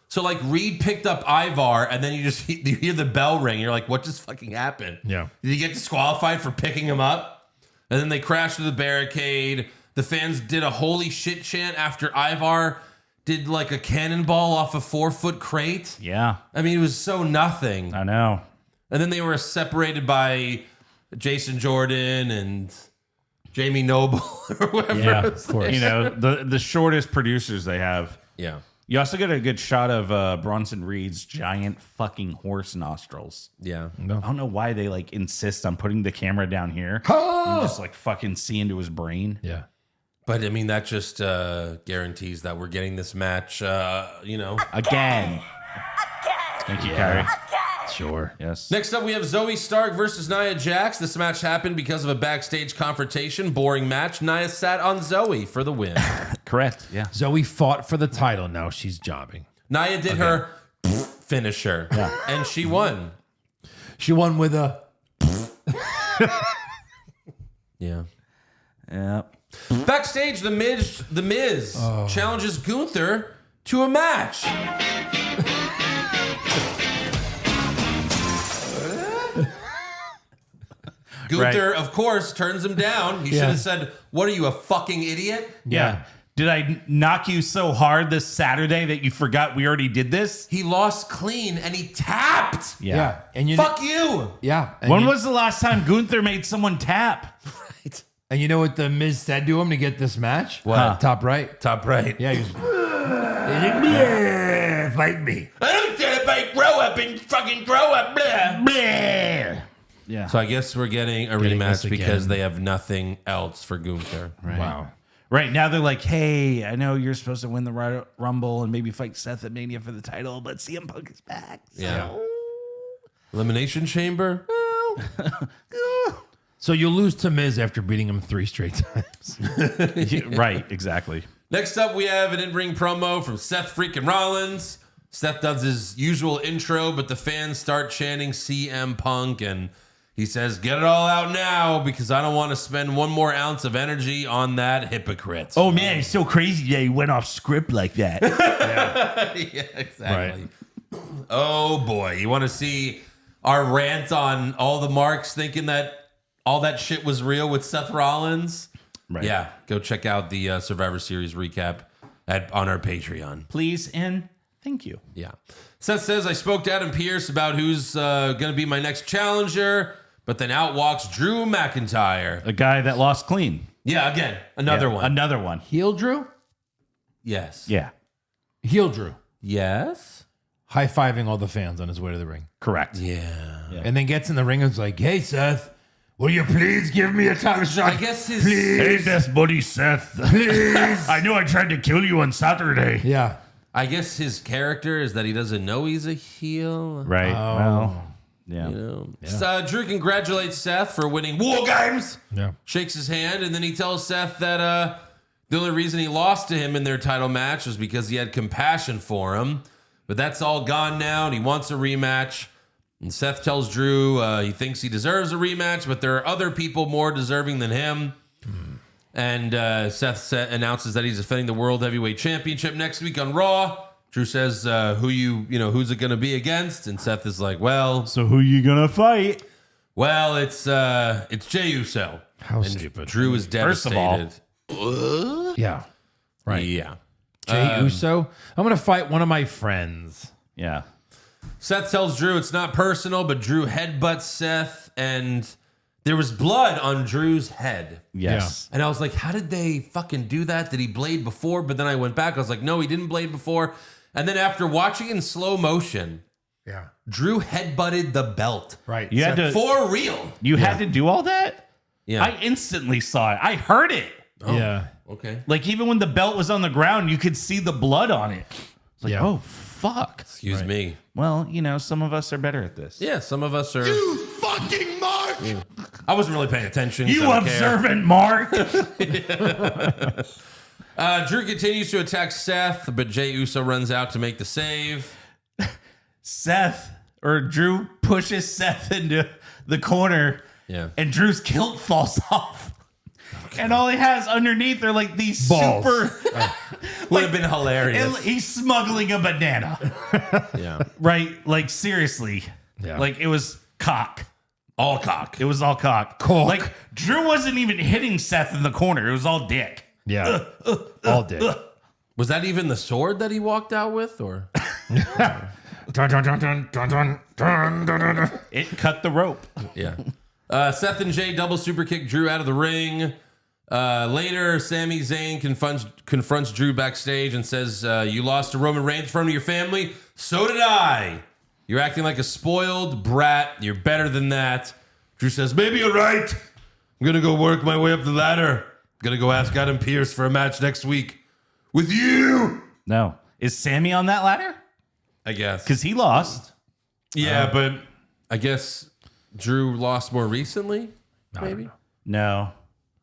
So like Reed picked up Ivar, and then you hear the bell ring. You're like, what just fucking happened? Yeah. Did he get disqualified for picking him up? And then they crashed through the barricade. The fans did a holy shit chant after Ivar did like a cannonball off a 4-foot crate. Yeah. I mean, it was so nothing. I know. And then they were separated by Jason Jordan and Jamie Noble or whatever. Yeah, of course. You know, the shortest producers they have. Yeah. You also get a good shot of Bronson Reed's giant fucking horse nostrils. Yeah. I don't know why they like insist on putting the camera down here and just like fucking see into his brain. Yeah. But I mean, that just guarantees that we're getting this match, Again. Thank you, Kyrie. Sure. Yes. Next up, we have Zoe Stark versus Nia Jax. This match happened because of a backstage confrontation. Boring match. Nia sat on Zoe for the win. Correct. Yeah. Zoe fought for the title. Now she's jobbing. Nia did her finisher, and she won. She won with a... Yeah. Yeah. Backstage, the Miz challenges Gunther to a match. Gunther, of course, turns him down. He should have said, "What are you, a fucking idiot?" Yeah. Did I knock you so hard this Saturday that you forgot we already did this? He lost clean and he tapped. Yeah. And you Fuck you. Yeah. And When was the last time Gunther made someone tap? Right. And you know what the Miz said to him to get this match? What? Top right. Top right. Yeah, he was... fight me. I don't celebrate grow up and fucking grow up. Blah. Yeah. So I guess we're getting a Getting rematch this because again. they have nothing else for Gunther. Right. Wow. Right now they're like, hey, I know you're supposed to win the Rumble and maybe fight Seth at Mania for the title, but CM Punk is back. So. Yeah. Elimination Chamber. So you'll lose to Miz after beating him 3 straight times. Right, exactly. Next up, we have an in-ring promo from Seth freaking Rollins. Seth does his usual intro, but the fans start chanting CM Punk, and he says, "Get it all out now because I don't want to spend one more ounce of energy on that hypocrite." Oh man, it's so crazy that he went off script like that. Yeah, exactly. Right. Oh boy, you want to see our rant on all the marks thinking that all that shit was real with Seth Rollins? Right. Yeah, go check out the Survivor Series recap on our Patreon. Please and thank you. Yeah. Seth says, "I spoke to Adam Pearce about who's going to be my next challenger, but then out walks Drew McIntyre." A guy that lost clean. Yeah, again, another Yeah, one. Another one. Heel Drew? Yes. Yeah. Heel Drew. Yes. High-fiving all the fans on his way to the ring. Correct. Yeah. And then gets in the ring and is like, "Hey, Seth, Will you please give me a title shot? I guess his Please. best buddy Seth. Please. I knew I tried to kill you on Saturday. Yeah. I guess his character is that he doesn't know he's a heel. Right. Well, yeah. You know. So, Drew congratulates Seth for winning War Games. Yeah. Shakes his hand, and then he tells Seth that the only reason he lost to him in their title match was because he had compassion for him. But that's all gone now, and he wants a rematch. And Seth tells Drew he thinks he deserves a rematch, but there are other people more deserving than him. And Seth announces that he's defending the World Heavyweight Championship next week on Raw. Drew says, who's it going to be against? And Seth is like, well, So who you gonna fight? well, it's Jey Uso. How And stupid. Drew is First of all- devastated. Yeah. Right. Yeah. Jey Uso. I'm going to fight one of my friends. Yeah. Seth tells Drew it's not personal, but Drew headbutts Seth, and there was blood on Drew's head. Yes. And I was like, how did they fucking do that? Did he blade before? But then I went back. I was like, no, he didn't blade before. And then after watching in slow motion, Yeah. Drew headbutted the belt. Right. You had to. For real. You had to do all that. Yeah. I instantly saw it. I heard it. Yeah. Okay. Like even when the belt was on the ground, you could see the blood on it. It's like, Yeah. oh fuck. Excuse me. Well, some of us are better at this. Yeah, some of us are. You fucking mark! I wasn't really paying attention. You so I don't care. observant Mark. Drew continues to attack Seth, but Jey Uso runs out to make the save. Drew pushes Seth into the corner. Yeah. And Drew's kilt falls off. And all he has underneath are like these Balls. super. Would have been hilarious. He's smuggling a banana. Yeah. Right? Like seriously. Yeah. Like it was cock. All cock. It was all cock. Cock. Like Drew wasn't even hitting Seth in the corner. It was all dick. Yeah. All day. Was that even the sword that he walked out with, or? Dun, dun, dun, dun, dun, dun, dun, dun, dun, dun. It cut the rope. Yeah. Seth and Jay double super kick Drew out of the ring. Later, Sami Zayn confronts Drew backstage and says, you lost to Roman Reigns in front of your family. So did I. You're acting like a spoiled brat. You're better than that. Drew says, maybe you're right. I'm going to go work my way up the ladder. I'm going to go ask Adam Pearce for a match next week. With you. No. Is Sammy on that ladder? I guess. Because he lost. Yeah, but I guess Drew lost more recently, maybe? No.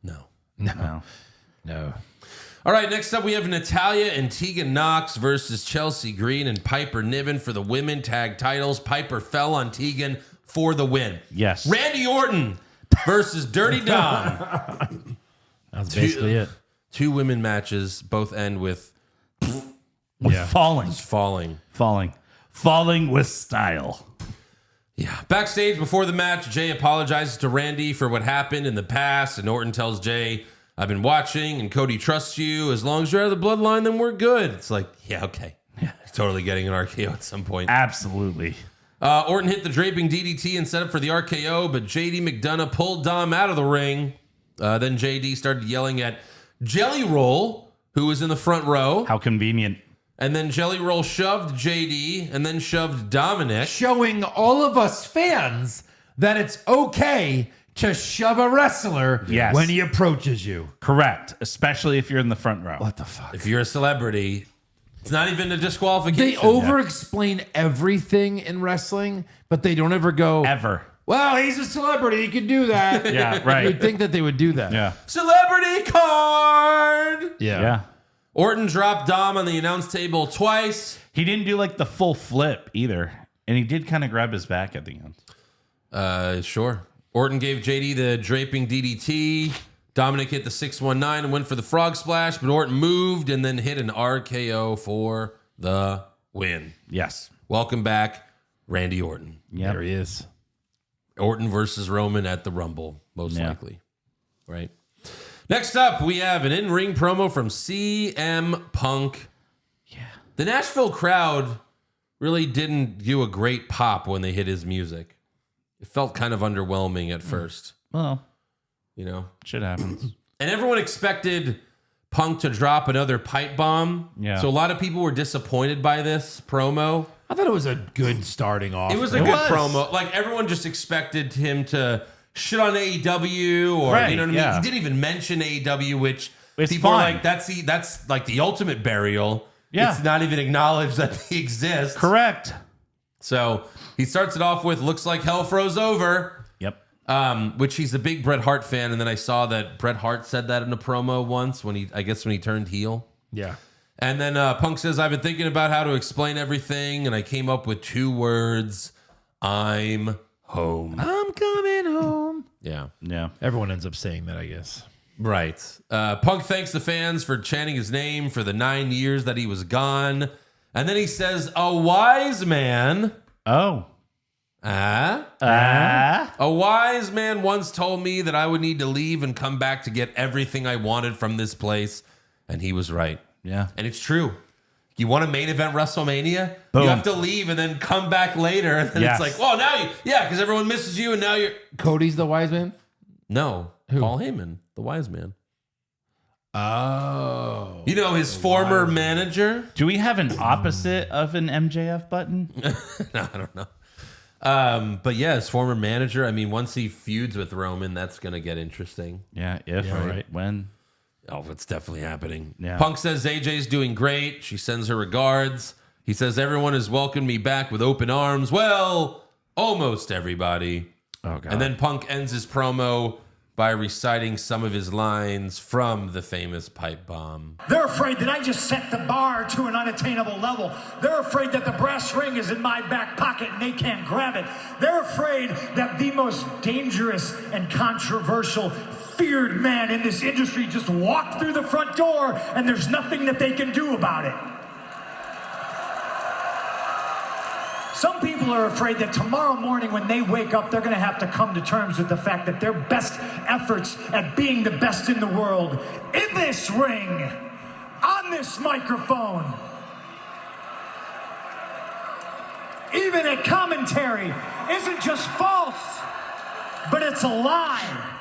No. No. No. All right, next up we have Natalya and Tegan Nox versus Chelsea Green and Piper Niven for the women tag titles. Piper fell on Tegan for the win. Yes. Randy Orton versus Dirty Dom. That's basically it. Two women matches, both end with Yeah. Falling. Falling with style. Yeah. Backstage before the match, Jay apologizes to Randy for what happened in the past, and Orton tells Jay, I've been watching, and Cody trusts you. As long as you're out of the bloodline, then we're good. It's like, yeah, okay. Totally getting an RKO at some point. Absolutely. Orton hit the draping DDT and set up for the RKO, but JD McDonough pulled Dom out of the ring. Then JD started yelling at Jelly Roll, who was in the front row. How convenient. And then Jelly Roll shoved JD and then shoved Dominic. Showing all of us fans that it's okay to shove a wrestler Yes. when he approaches you. Correct. Especially if you're in the front row. What the fuck? If you're a celebrity, it's not even a disqualification. They over-explain everything in wrestling, but they don't ever go, Ever. well, he's a celebrity. He can do that. Yeah, right. You'd think that they would do that. Yeah. Celebrity card! Yeah. Orton dropped Dom on the announce table twice. He didn't do like the full flip either. And he did kind of grab his back at the end. Sure. Orton gave JD the draping DDT. Dominic hit the 619 and went for the frog splash, but Orton moved and then hit an RKO for the win. Yes. Welcome back, Randy Orton. Yep. There he is. Orton versus Roman at the Rumble, most Yeah. likely. Right? Next up, we have an in-ring promo from CM Punk. Yeah. The Nashville crowd really didn't do a great pop when they hit his music. It felt kind of underwhelming at first, Well, you know? shit happens. And everyone expected Punk to drop another pipe bomb. Yeah. So a lot of people were disappointed by this promo. I thought it was a good starting off. It was a good promo. Like everyone just expected him to shit on AEW or Right, you know what I yeah. mean. He didn't even mention AEW, which It's people fine. are like, that's like the ultimate burial. Yeah. It's not even acknowledged that he exists. Correct. So he starts it off with "Looks like hell froze over," Yep. which he's a big Bret Hart fan, and then I saw that Bret Hart said that in a promo once when he turned heel. Yeah. And then Punk says, "I've been thinking about how to explain everything, and I came up with 2 words: I'm home." I'm coming home. Yeah, Yeah. Everyone ends up saying that, I guess. right. Punk thanks the fans for chanting his name for the 9 years that he was gone, and then he says, "A wise man." Oh. A wise man once told me that I would need to leave and come back to get everything I wanted from this place. And he was right. Yeah. And it's true. You want to main event WrestleMania? Boom. You have to leave and then come back later. And then Yes. it's like, well, now because everyone misses you and now you're. Cody's the wise man? No. Paul Heyman, the wise man. Oh. You know, his former manager. Do we have an opposite of an MJF button? No, I don't know. But yeah, his former manager. I mean, once he feuds with Roman, that's going to get interesting. Yeah. If. Yeah, right. When. Oh, it's definitely happening. Yeah. Punk says AJ's doing great. She sends her regards. He says everyone has welcomed me back with open arms. Well, almost everybody. Oh, God. And then Punk ends his promo by reciting some of his lines from the famous pipe bomb. They're afraid that I just set the bar to an unattainable level. They're afraid that the brass ring is in my back pocket and they can't grab it. They're afraid that the most dangerous and controversial, feared man in this industry just walked through the front door and there's nothing that they can do about it. Some people are afraid that tomorrow morning when they wake up, they're going to have to come to terms with the fact that their best efforts at being the best in the world, in this ring, on this microphone, even at commentary, isn't just false, but it's a lie.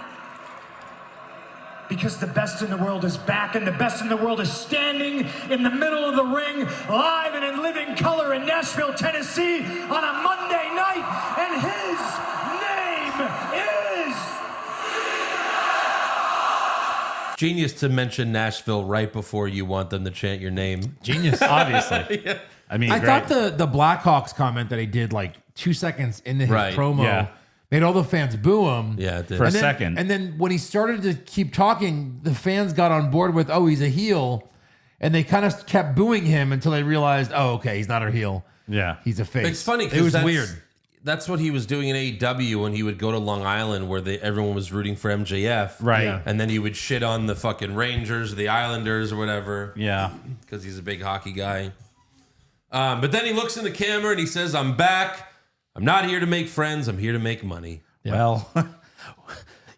Because the best in the world is back, and the best in the world is standing in the middle of the ring, live and in living color in Nashville, Tennessee, on a Monday night, and his name is... Genius to mention Nashville right before you want them to chant your name. Genius. Obviously. Yeah. I mean, I great. thought the Blackhawks comment that he did like 2 seconds into his Right, promo yeah. made all the fans boo him. Yeah, it did. For a And then- second. And then when he started to keep talking, the fans got on board with, oh, he's a heel. And they kind of kept booing him until they realized, oh, okay, he's not a heel. Yeah. He's a face. It's funny It because was weird. That's what he was doing in AEW when he would go to Long Island where everyone was rooting for MJF. Right. Yeah. And then he would shit on the fucking Rangers or the Islanders or whatever Yeah. because he's a big hockey guy. But then he looks in the camera and he says, I'm back. I'm not here to make friends. I'm here to make money. Well,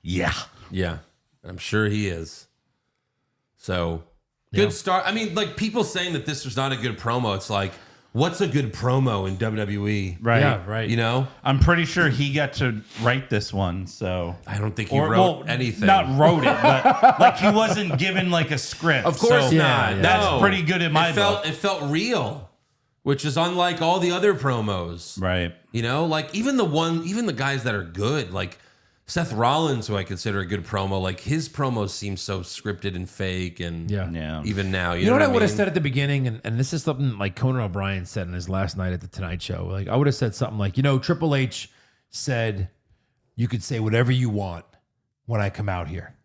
yeah. Yeah. And I'm sure he is. So, good start. I mean, like, people saying that this was not a good promo. It's like, what's a good promo in WWE? Right. Yeah, right. You know? I'm pretty sure he got to write this one, so. I don't think he wrote anything. Not wrote it, but like he wasn't given like a script. Of course so not. yeah. That's No. pretty good in my book. It felt real, which is unlike all the other promos. Right. You know, like even the guys that are good, like Seth Rollins, who I consider a good promo, like his promos seem so scripted and fake, and Yeah. even now, You know what I would have mean? said at the beginning, and this is something like Conan O'Brien said in his last night at the Tonight Show. Like I would have said something like, Triple H said you could say whatever you want when I come out here,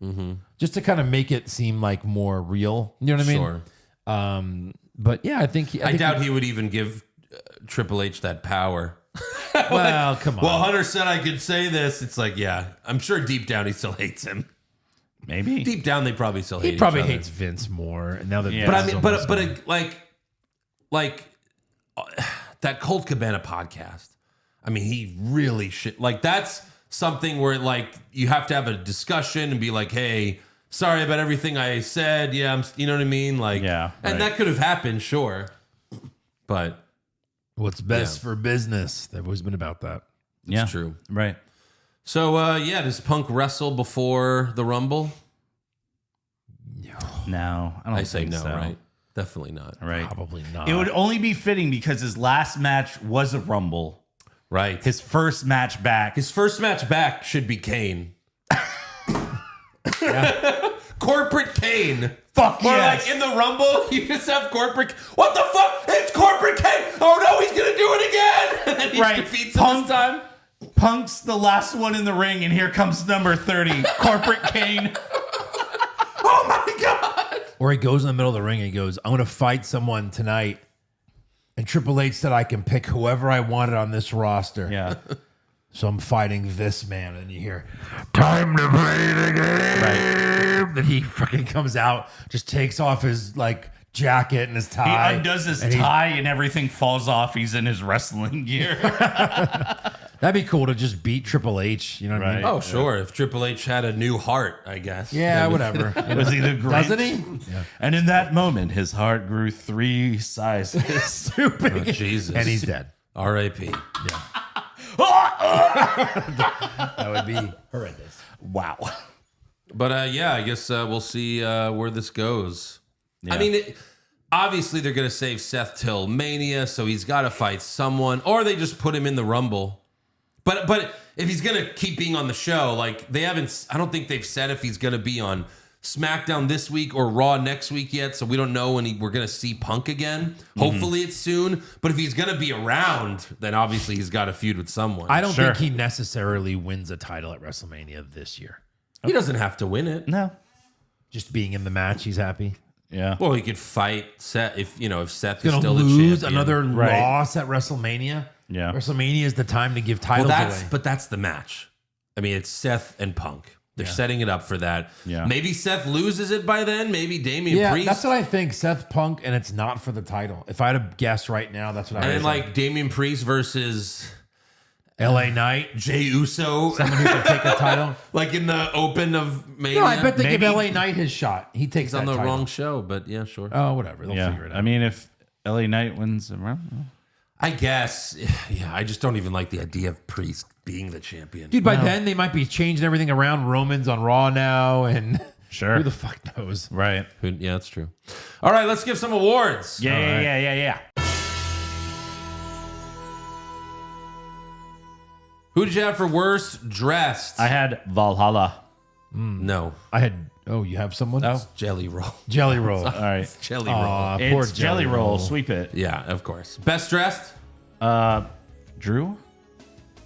just to kind of make it seem like more real. You know what I mean? Sure. But yeah, I think I doubt he would even give Triple H that power. Well, come on. Well, Hunter said I could say this. It's like, yeah, I'm sure deep down he still hates him. Maybe. Deep down they probably still hate he probably each other. hates Vince more. And now that, Yeah. But I Vince mean, is but almost but gone. like that Colt Cabana podcast. I mean, he really shit. Like that's something where like you have to have a discussion and be like, hey, sorry about everything I said. Yeah, you know what I mean. Like, Yeah, and right. that could have happened, sure, but what's best Yeah. for business? They've always been about that. it's true. Right. So does Punk wrestle before the Rumble? No, I don't I say think no, so. right? Definitely not. Right. Probably not. It would only be fitting because his last match was a Rumble. Right. His first match back. His first match back should be Kane. Corporate Kane. Fuck Or yes. like in the Rumble, you just have Corporate. What the fuck? It's Corporate Kane. Oh no, he's gonna do it again. And then he defeats him this time. Punk's the last one in the ring, and here comes number 30, Corporate Kane. Oh my god. Or he goes in the middle of the ring and he goes, I'm going to fight someone tonight. And Triple H said I can pick whoever I wanted on this roster. Yeah. So I'm fighting this man. And you hear, Time to play the game. right. Then he fucking comes out, just takes off his like jacket and his He tie. undoes his and he- tie and everything falls off. He's in his wrestling gear. That'd be cool to just beat Triple H. You know what I mean? Oh sure, if Triple H had a new heart, I guess. Yeah, whatever. Was he the Grinch? Doesn't he? Yeah. And in that moment, his heart grew 3 sizes. Stupid. Oh, Jesus. And he's dead. R.I.P. That would be horrendous. Wow. But yeah, I guess we'll see where this goes. I Yeah. mean, obviously they're going to save Seth till Mania, so he's got to fight someone, or they just put him in the Rumble. But if he's going to keep being on the show, like they haven't, I don't think they've said if he's going to be on SmackDown this week or Raw next week yet, so we don't know when we're going to see Punk again. Hopefully it's soon, but if he's going to be around, then obviously he's got to feud with someone. I don't Sure. think he necessarily wins a title at WrestleMania this year. He doesn't have to win it. No. Just being in the match, he's happy. Yeah. Well, he could fight Seth if Seth is Gonna still the lose champion. another Right. loss at WrestleMania. Yeah. WrestleMania is the time to give Well, titles away. that's the match. I mean, it's Seth and Punk. They're setting it up for that. Yeah. Maybe Seth loses it by then. Maybe Damian Yeah, Priest. that's what I think. Seth Punk, and it's not for the title. If I had to guess right now, that's what I and would then say. like Damian Priest versus LA Knight, Jey Uso, someone who can take a title. like in the Open of Mania. No, I bet they give Maybe- LA Knight his shot. He takes he's on that the title. wrong show, but yeah, sure. Oh, whatever. They'll figure it out. I mean, if LA Knight wins around. I guess. Yeah, I just don't even like the idea of Priest being the champion. Dude, by then they might be changing everything around. Roman's on Raw now, and Sure. who the fuck knows? Right. Yeah, that's true. All right, let's give some awards. Yeah. Who did you have for worst dressed? I had Valhalla. No. I had. Oh, you have someone? Jelly Roll. Jelly Roll. All right. Jelly Roll. Aw, poor It's Jelly Roll. Sweep it. Yeah, of course. Best dressed? Drew?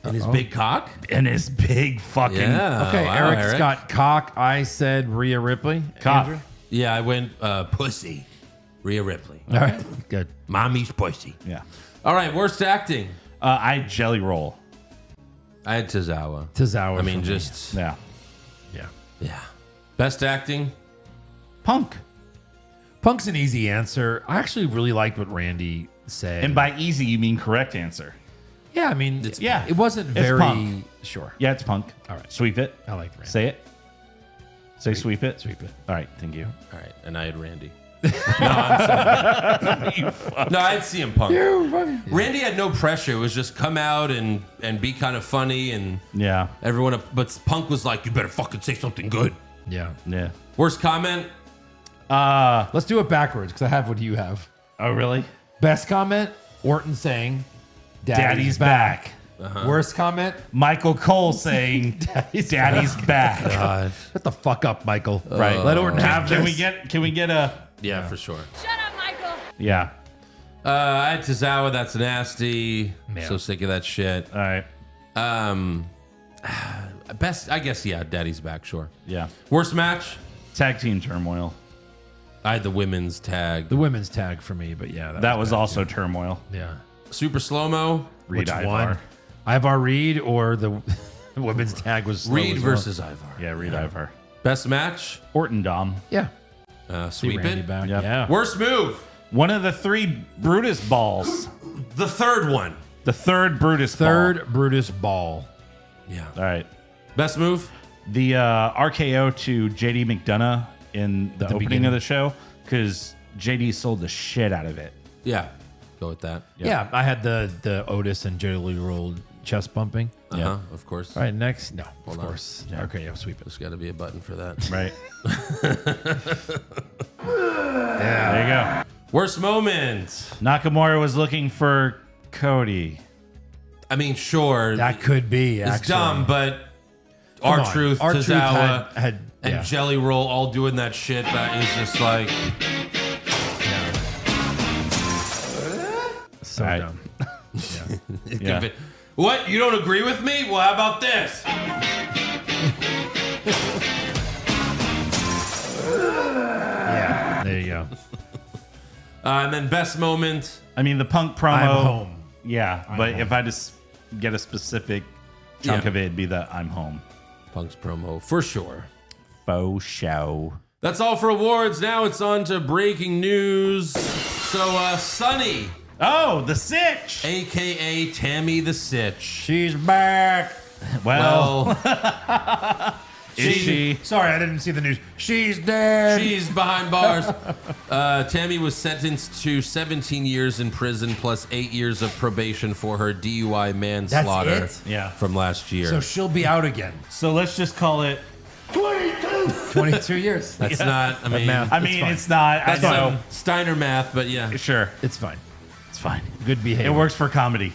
And his big cock? And his big fucking Yeah. Okay, Wow, Eric's Eric. got cock. I said Rhea Ripley. cock. Andrew? Yeah, I went pussy. Rhea Ripley. All right, good. Mommy's pussy. Yeah. All right, worst acting. I had Jelly Roll. I had Tozawa. Tozawa. I mean, for me. just, Yeah. yeah. Best acting? Punk. Punk's an easy answer. I actually really liked what Randy said. And by easy, you mean correct answer. yeah, I mean, yeah. it wasn't It's very Punk. sure. Yeah, it's Punk. All right. Sweep it. I like Randy. Say it. Say sweep it. Sweep it. All right. Thank you. All right, and I had Randy. No, I'm sorry. No, I had CM Punk. Randy had no pressure. It was just come out and be kind of funny and Yeah. everyone. But Punk was like, you better fucking say something good. Yeah. Yeah. Worst comment? Let's do it backwards because I have what you have. Oh, really? Best comment, Orton saying, Daddy's back. Worst comment, Michael Cole saying, Daddy's back. God. shut the fuck up, Michael. Right. Let Orton have Can this. we get a Yeah, for sure. Shut up, Michael. yeah. I had Tozawa. That's nasty. Yeah. So sick of that shit. All right. Best, I guess, yeah, Daddy's back, sure. Yeah. Worst match? Tag team turmoil. I had the women's tag. The women's tag for me, but yeah. That was bad, also turmoil. too. Yeah. Super slow-mo? Reed Which Ivar. one? Ivar Reed or the women's tag was slow Reed as well. versus Ivar. Yeah, Reed Ivar. Best match? Orton Dom. Yeah. Sweep Randy it. back. Yep. Yeah. Worst move? One of the 3 Brutus balls. The third one. The third Brutus Third Brutus Ball. Yeah. ball. All right. Best move? The RKO to JD McDonough in the opening beginning. of the show because JD sold the shit out of it. Yeah. Go with that. Yeah. I had the Otis and Jelly Roll chest bumping. Uh-huh, of course. All right, next. No, Hold of on. course. Yeah. Okay, yeah, sweep it. There's got to be a button for that. Right. There you go. Worst moment? Nakamura was looking for Cody. I mean, sure. That could be, It's actually. dumb, but Come on. R-Truth, R-Truth Tozawa, had and Jelly Roll all doing that shit. That is just like... So Right. dumb. Yeah. What? You don't agree with me? Well, how about this? Yeah, there you go. And then best moment. I mean, the Punk promo. I'm home. Yeah, but if I just get a specific chunk Yeah. of it, it'd be the I'm home. Punk's promo, for sure. Faux show. That's all for awards. Now it's on to breaking news. So, Sunny, Oh, the Sitch. a.k.a. Tammy the Sitch. She's back. Well, is she- she? Sorry, I didn't see the news. She's dead. She's behind bars. Tammy was sentenced to 17 years in prison plus 8 years of probation for her DUI manslaughter That's it? Yeah. from last year. So she'll be out again. So let's just call it. 22 years. That's not, I mean, math. I mean, fine. it's not. that's I know. some Steiner math, but yeah. Sure, It's fine. it's fine. Good behavior. It works for comedy.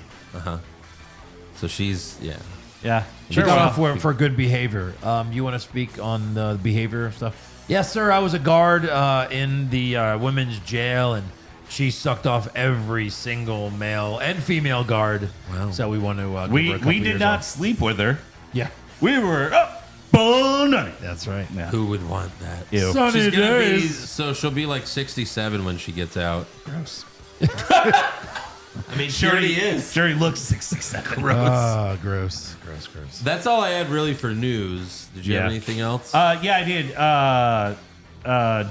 So she's, yeah. Yeah, She got off for good behavior. You want to speak on the behavior stuff? Yes, sir. I was a guard in the women's jail, and she sucked off every single male and female guard. Wow. So we want to. Give her a we couple did years not off. sleep with her. Yeah, We were up all night. that's right. Yeah. Who would want that? Ew. Sunny She's gonna be, days. so she'll be like 67 when she gets out. Gross. I mean, she already is. Sure, looks 67. Gross. Oh, gross. That's all I had really for news. Did you have Yeah. anything else? Yeah, I did.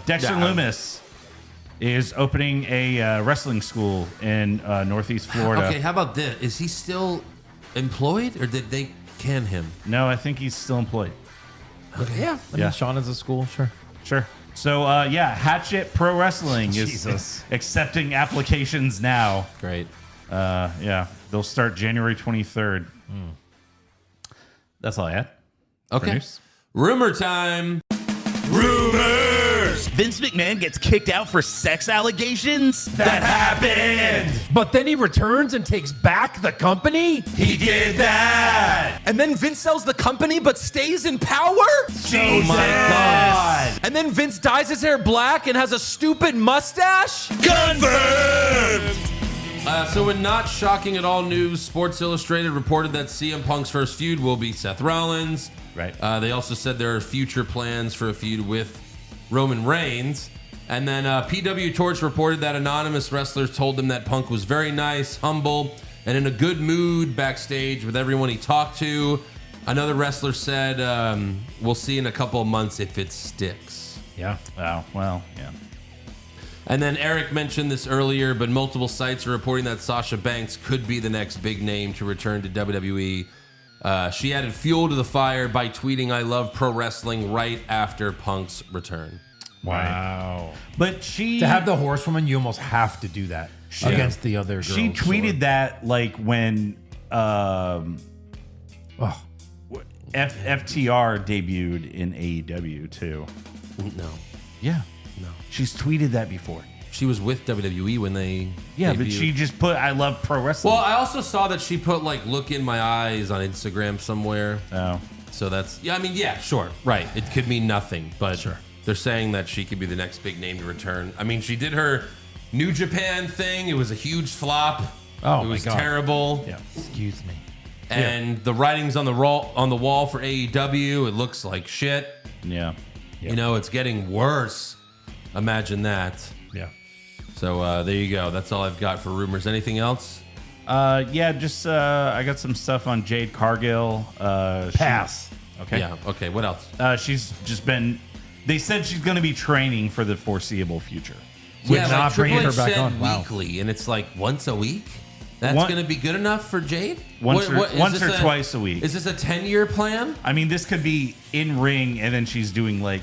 Dexter Yeah. Lumis is opening a wrestling school in Northeast Florida. Okay, how about this? Is he still employed, or did they can him? No, I think he's still employed. Yeah. I Yeah. mean, Sean is a school. Sure. Sure. So, yeah, Hatchet Pro Wrestling is Jesus. accepting applications now. Great. Yeah, they'll start January 23rd. That's all I had. for Okay. news. Rumor time. Vince McMahon gets kicked out for sex allegations? That happened. But then he returns and takes back the company? He did that. And then Vince sells the company but stays in power? Oh my God. And then Vince dyes his hair black and has a stupid mustache? Confirmed. So in not shocking at all news, Sports Illustrated reported that CM Punk's first feud will be Seth Rollins. Right. They also said there are future plans for a feud with Roman Reigns. And then PW Torch reported that anonymous wrestlers told them that Punk was very nice, humble, and in a good mood backstage with everyone he talked to. Another wrestler said, we'll see in a couple of months if it sticks. Yeah. Oh, well, yeah. And then Eric mentioned this earlier, but multiple sites are reporting that Sasha Banks could be the next big name to return to WWE. She added fuel to the fire by tweeting, "I love pro wrestling" right after Punk's return. Wow. But she To have the horsewoman, you almost have to do that against the other girls. she tweeted that like when FTR debuted in AEW too. No. Yeah. No. She's tweeted that before. She was with WWE when they Yeah, but debuted. she just put I love pro wrestling. Well, I also saw that she put like "look in my eyes" on Instagram somewhere. Oh. So that's, yeah, I mean, yeah, sure. Right. It could mean nothing, but they're saying that she could be the next big name to return. I mean, she did her New Japan thing. It was a huge flop. Oh, it my was God. terrible. Yeah. Excuse me. And the writing's on the wall for AEW. It looks like shit. Yeah. You know, it's getting worse. Imagine that. Yeah. So there you go. That's all I've got for rumors. Anything else? Yeah, just I got some stuff on Jade Cargill. Pass. Okay. Yeah. Okay. What else? She's just been they said she's going to be training for the foreseeable future. Yeah, not like Triple bringing H her back said on. Wow. weekly, and it's like once a week. That's One- going to be good enough for Jade? Once or is this twice a week. Is this a 10-year plan? I mean, this could be in ring and then she's doing like,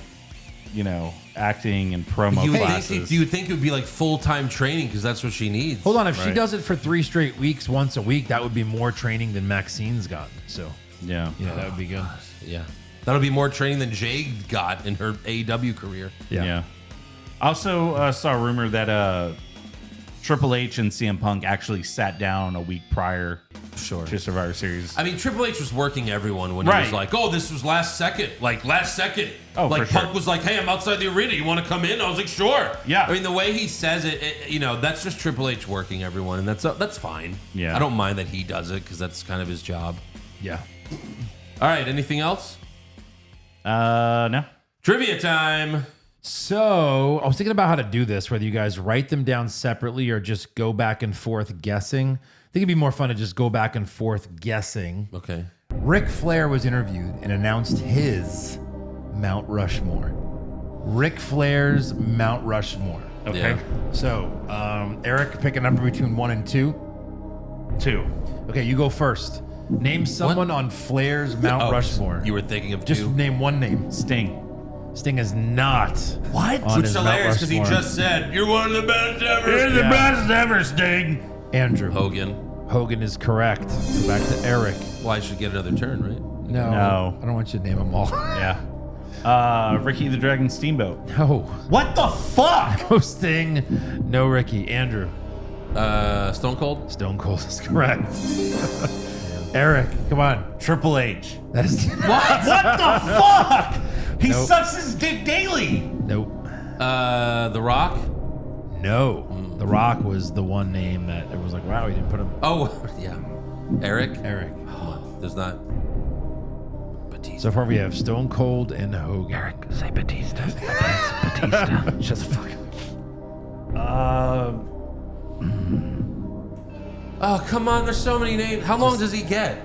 you know, acting and promo You would classes. think, you would think it would be like full-time training because that's what she needs. Hold on. If she Right. does it for 3 straight weeks, once a week, that would be more training than Maxine's gotten. So, Yeah. yeah, that would be good. Yeah. That'll be more training than Jade got in her AEW career. Yeah. Also saw a rumor that Triple H and CM Punk actually sat down a week prior to Survivor Series. I mean, Triple H was working everyone when he was like, "Oh, this was last second." Oh, like for Punk sure. was like, "Hey, I'm outside the arena. You want to come in?" I was like, "Sure." Yeah. I mean, the way he says it, that's just Triple H working everyone, and that's fine. Yeah. I don't mind that he does it because that's kind of his job. Yeah. All right. Anything else? No. Trivia time. So I was thinking about how to do this, whether you guys write them down separately or just go back and forth guessing. I think it'd be more fun to just go back and forth guessing. Okay. Ric Flair was interviewed and announced his Mount Rushmore. Ric Flair's Mount Rushmore. Okay. Yeah. So, Eric, pick a number between 1 and 2. 2. Okay, you go first. Name someone on Flair's Mount Rushmore. You were thinking of Just two. name one name. Sting. Sting is not. What? On Which his is Mount hilarious because he Rushmore. just said, "You're one of the best ever." You're the best ever, Sting. Andrew. Hogan. Hogan is correct. Go back to Eric. Well, I should get another turn, right? No. I don't want you to name them all. Yeah. Ricky the Dragon Steamboat. No. What the fuck? No Sting. No Ricky. Andrew. Stone Cold. Stone Cold is correct. Eric, come on. Triple H. That is What the fuck? He Nope. sucks his dick daily. Nope. The Rock. No. The Rock was the one name that it was like, wow, he didn't put him. Oh, yeah. Eric. Eric. There's not. Batista. So far we have Stone Cold and Hogan. Eric, say Batista. Batista. Shut the fuck up. Oh, come on. There's so many names. How long does he get?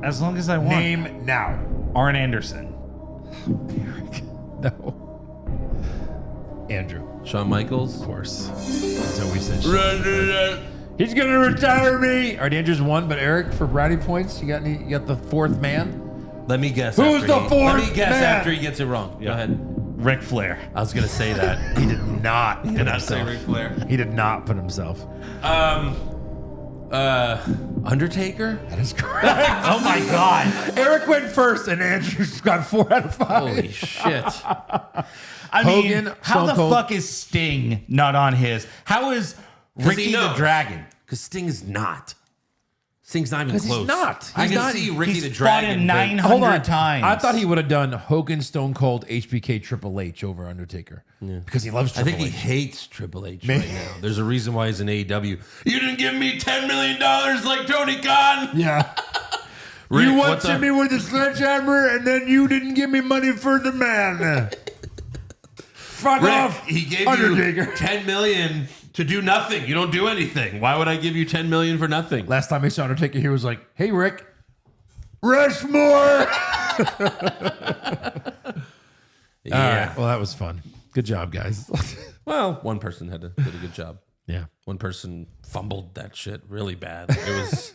As long as I want. Name now. Arn Anderson. No. Andrew. Shawn Michaels. Of course. So we said he's gonna retire me. All right, Andrew's one, but Eric, for brownie points, you got the fourth man. Let me guess. Who's after the he- fourth Let me guess man? after he gets it wrong. Go ahead. Ric Flair. I was gonna say that. He did not. Did not say Ric Flair. He did not put himself. Undertaker. That is correct. Oh my God. Eric went first, and Andrew's got 4 out of 5. Holy shit. I mean, Hogan, how Stone the Cold. fuck is Sting not on his? How is 'Cause he Ricky the knows. Dragon? Because Sting's not. Sting's not even 'Cause he's close. not. I He's can not- see Ricky he's the fought Dragon. in but- 900 times. I thought he would have done Hogan, Stone Cold, HBK, Triple H over Undertaker because he loves I Triple think he H. hates Triple H Man. right now. There's a reason why he's in AEW. You didn't give me $10 million like Tony Khan. Yeah. Rick, you what's wanted up? me with a sledgehammer, and then you didn't give me money for the man. Fuck Rick, off, he gave Undertaker. you $10 million to do nothing. You don't do anything. Why would I give you $10 million for nothing? Last time I saw Undertaker, he was like, "Hey, Rick, Rushmore." Yeah. All right. Well, that was fun. Good job, guys. Well, one person did a good job. Yeah. One person fumbled that shit really bad. It was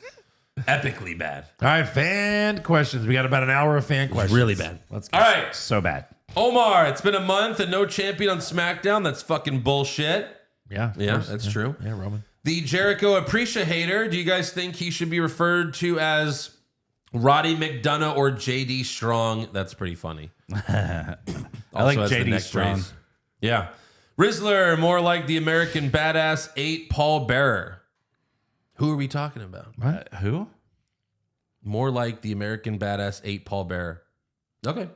epically bad. All right, fan questions. We got about an hour of fan questions. Really bad. Let's go. All right. So bad. Omar, it's been a month and no champion on SmackDown. That's fucking bullshit. Yeah. of Yeah, course. that's true. Yeah, Roman. The Jericho Appreciator. Do you guys think he should be referred to as Roddy McDonough or JD Strong? That's pretty funny. I Also like has the JD neck Strong. brace. Yeah. Rizzler, more like the American Badass 8 Paul Bearer. Who are we talking about? Who? More like the American Badass 8 Paul Bearer. Okay.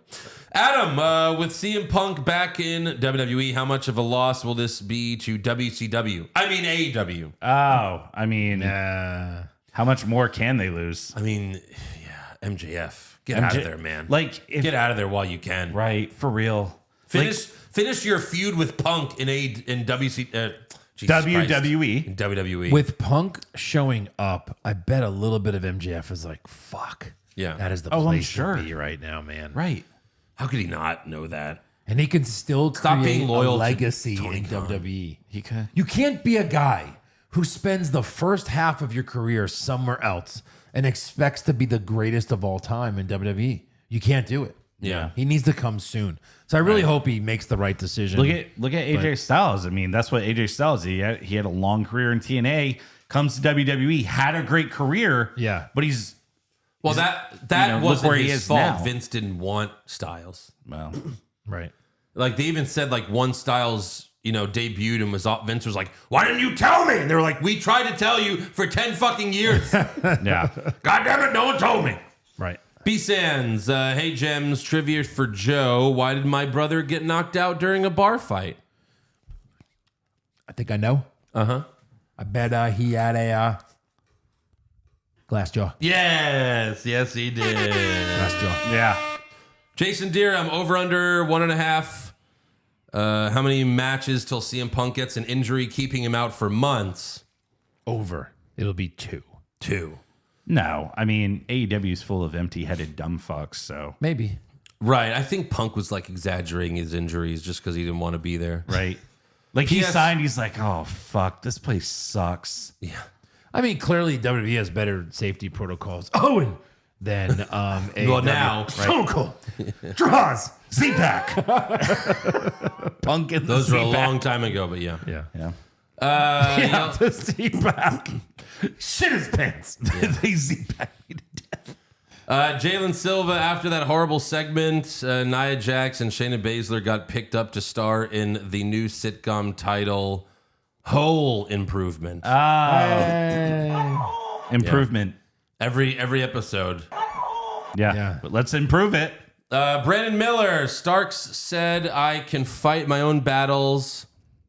Adam, with CM Punk back in WWE, how much of a loss will this be to WCW? I mean AEW. Oh, I mean, how much more can they lose? I mean, yeah, MJF. Get out of there, man. Like, Get out of there while you can. right, for real. Finish your feud with Punk in WC. Jesus WWE. Christ. In WWE. With Punk showing up, I bet a little bit of MJF is like, fuck. Yeah. That is the Oh, I'm place sure. to be right now, man. Right. How could he not know that? And he can still Stop create being loyal a to legacy Tony in Khan. WWE. He could. You can't be a guy who spends the first half of your career somewhere else and expects to be the greatest of all time in WWE. You can't do it. Yeah. He needs to come soon. So I really hope he makes the right decision. Look at AJ Styles. I mean, that's what AJ Styles. He had a long career in TNA. Comes to WWE, had a great career. Yeah. but he's Well, that look wasn't where he his is fault. now. Vince didn't want Styles. well. right. Like they even said, like one Styles, debuted and Vince was like, why didn't you tell me? And they were like, we tried to tell you for 10 fucking years. Yeah. God damn it, no one told me. Right. B Sands, hey Gems, trivia for Joe. Why did my brother get knocked out during a bar fight? I think I know. Uh-huh. I bet he had a glass jaw. Yes, he did. Glass jaw. Yeah. Jason Deere, I'm over under 1.5. How many matches till CM Punk gets an injury keeping him out for months? Over. It'll be 2. 2. No, I mean, AEW is full of empty-headed dumb fucks, so. Maybe. Right. I think Punk was like exaggerating his injuries just because he didn't want to be there. Right. Like he signed, he's like, oh, fuck, this place sucks. Yeah. I mean, clearly WWE has better safety protocols. Owen than AEW. Well, now. So cool. Draws. Z-Pack. Punk in the Those were a Z-Pack. long time ago, but yeah. Yeah. Yeah. Yeah, the Z-Pack. Shit his pants. They Z-Pack me to death. Jalen Silva, after that horrible segment, Nia Jax and Shayna Baszler got picked up to star in the new sitcom title, Whole Improvement. Improvement. Every episode. Yeah. But let's improve it. Brandon Miller, Starks said, I can fight my own battles.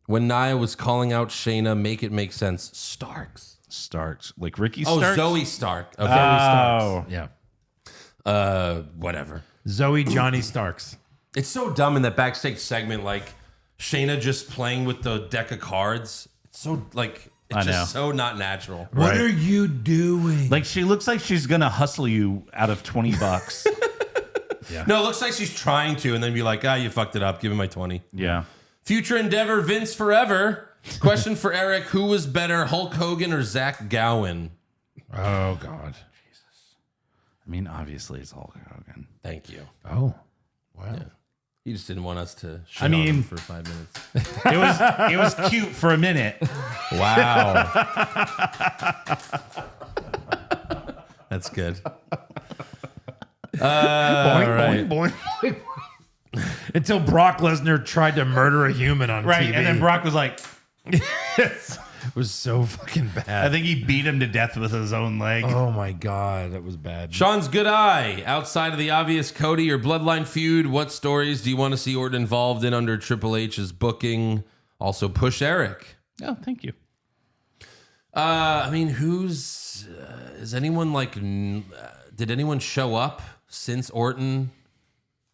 When Nia was calling out Shayna, make it make sense. Starks. Like Ricky Oh, Starks? Zoe Stark. Okay. Oh. Yeah. Whatever. Zoe Johnny Starks. It's so dumb in that backstage segment, like Shayna just playing with the deck of cards. It's so like I it's know. just so not natural. What Right. are you doing? Like she looks like she's gonna hustle you out of $20. No, it looks like she's trying to, and then be like, you fucked it up. Give me my 20. Yeah. Future endeavor, Vince forever. Question for Eric: who was better, Hulk Hogan or Zach Gowen? Oh, God. I mean, obviously it's Hulk Hogan. Thank you. Oh, wow. He just didn't want us to shit I mean- on him for 5 minutes. It was cute for a minute. Wow. That's good. Boing, boing, boing. Until Brock Lesnar tried to murder a human on Right. TV. And then Brock was like, It was so fucking bad. I think he beat him to death with his own leg. Oh, my God. That was bad. Sean's good eye. Outside of the obvious Cody or Bloodline feud, what stories do you want to see Orton involved in under Triple H's booking? Also, push Eric. Oh, thank you. I mean, is anyone like, did anyone show up since Orton,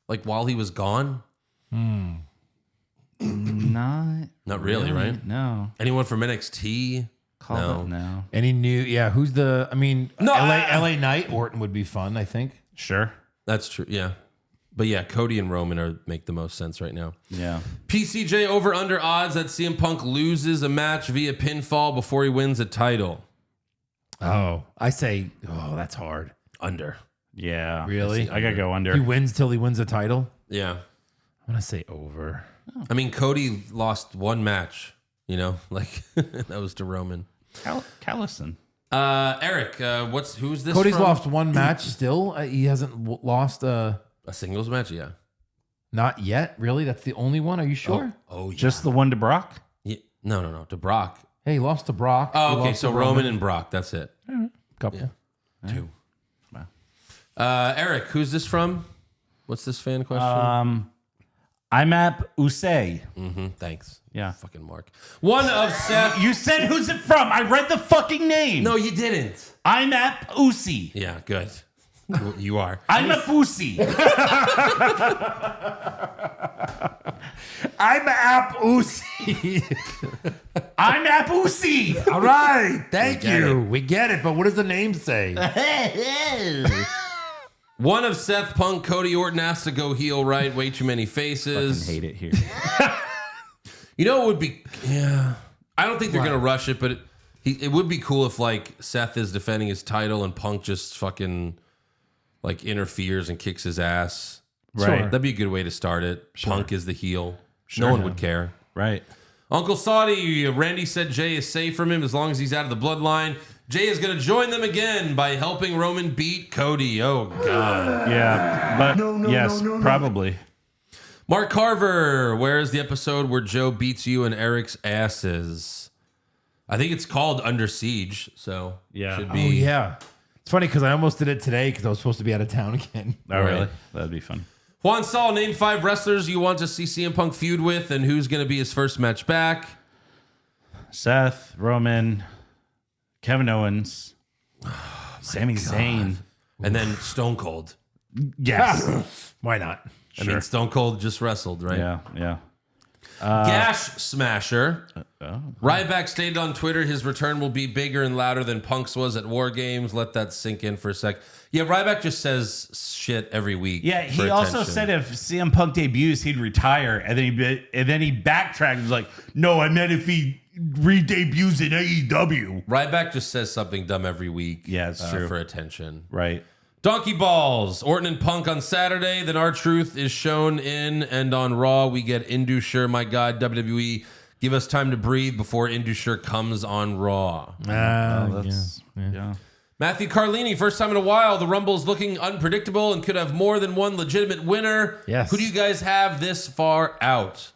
like while he was gone? Not really, right? No. Anyone from NXT? No. Any new, who's the, I mean, No, LA Knight, Orton would be fun, I think. Sure. That's true, yeah. But yeah, Cody and Roman make the most sense right now. Yeah. PCJ over under odds that CM Punk loses a match via pinfall before he wins a title. Oh, I say, that's hard. Under. Yeah. Really? I gotta go under. He wins till he wins a title? Yeah. I'm going to say over. I mean, Cody lost one match, like that was to Roman. Callison. Eric, who's this? Cody's from? lost one match still. He hasn't lost A singles match, yeah. not yet. Really? That's the only one? Are you sure? Oh, yeah. Just the one to Brock? Yeah. No. To Brock. Hey, he lost to Brock. Oh, He okay. lost So to Roman and Brock. That's it. Couple. Yeah. 2. Eric, who's this from? What's this fan question? I'm at Usay. Thanks. Yeah. Fucking Mark. One of Seth. You said who's it from? I read the fucking name. No, you didn't. I'm at Usi. Yeah, good. You are. I'm a pussy. I'm App Uzi. I'm at Usi. All right. Thank Get you. it. We get it, but what does the name say? One of Seth, Punk, Cody, Orton has to go heel, right? Way too many faces. Hate it here. You know, it would be. Yeah. I don't think they're going to rush it, but it would be cool if, like, Seth is defending his title and Punk just fucking, like, interferes and kicks his ass. Right. That'd be a good way to start it. Punk is the heel. No one would care. Right. Uncle Saudi, Randy said Jay is safe from him as long as he's out of the bloodline. Jay is going to join them again by helping Roman beat Cody. Oh, God. Yeah. But yes, probably. Mark Carver, where's the episode where Joe beats you and Eric's asses? I think it's called Under Siege, so Yeah. should Oh, be. yeah. It's funny because I almost did it today because I was supposed to be out of town again. Oh, really? That'd be fun. Juan Saul, name 5 wrestlers you want to see CM Punk feud with, and who's going to be his first match back? Seth, Roman, Kevin Owens, Sami Zayn. And then Stone Cold. Yes. Why not? I mean, Stone Cold just wrestled, right? Yeah. Gash Smasher. Ryback stated on Twitter his return will be bigger and louder than Punk's was at War Games. Let that sink in for a sec. Yeah, Ryback just says shit every week. Yeah, he for also attention. said if CM Punk debuts, he'd retire, and then he backtracked. He was like, "No, I meant if he re-debuts in AEW." Ryback just says something dumb every week. Yeah, it's true. For attention. Right. Donkey Balls. Orton and Punk on Saturday. Then R-Truth is shown in and on Raw. We get Indusher. My God, WWE, give us time to breathe before Indusher comes on Raw. Yeah. Matthew Carlini, first time in a while. The Rumble's looking unpredictable and could have more than one legitimate winner. Yes. Who do you guys have this far out?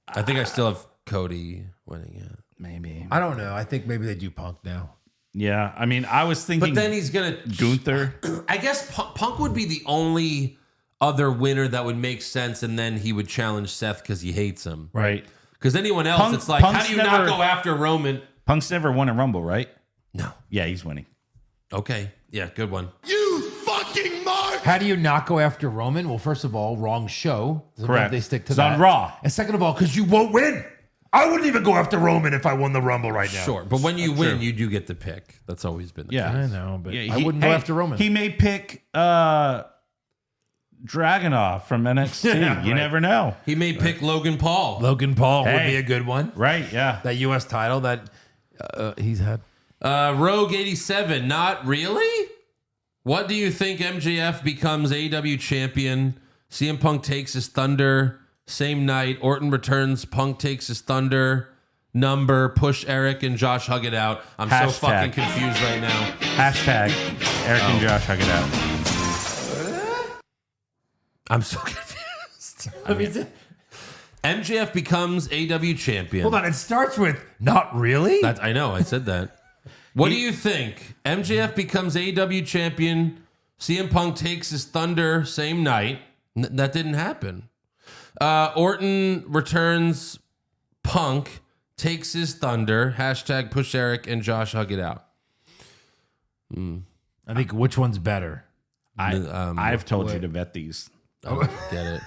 I think I still have Cody winning it. Maybe. I don't know. I think maybe they do Punk now. Yeah. I mean, I was thinking. But then he's going to... Gunther. I guess Punk would be the only other winner that would make sense, and then he would challenge Seth because he hates him. Right. Because anyone else, it's like, how do you not go after Roman? Punk's never won a Rumble, right? No. Yeah, he's winning. Okay. Yeah, good one. You fucking mark! How do you not go after Roman? Well, first of all, wrong show. Correct. They stick to It's that. on Raw. And second of all, because you Won't win. I wouldn't even go after Roman if I won the Rumble right now. Sure. But when you win, you do get the pick. That's always been the Yeah. case. I know, but Yeah, I wouldn't go after Roman. He may pick Dragunov from NXT. You never know. He may pick Logan Paul. Logan Paul would Hey. be a good one. Right, yeah. That U.S. title that he's had. Rogue 87, not really? What do you think MJF becomes AEW champion? CM Punk takes his thunder. Same night, Orton returns. Punk takes his thunder. Number, push Eric and Josh hug it out. I'm so Hashtag. fucking confused right now. Hashtag Eric and Josh hug it out. I'm so confused. MJF becomes AEW champion. Hold on, it starts with not really. I know, I said that. What do you think? MJF becomes AEW champion. CM Punk takes his thunder same night. That didn't happen. Orton returns. Punk takes his thunder. Hashtag push Eric and Josh hug it out. I think which one's better? I've told you to bet these. Get it.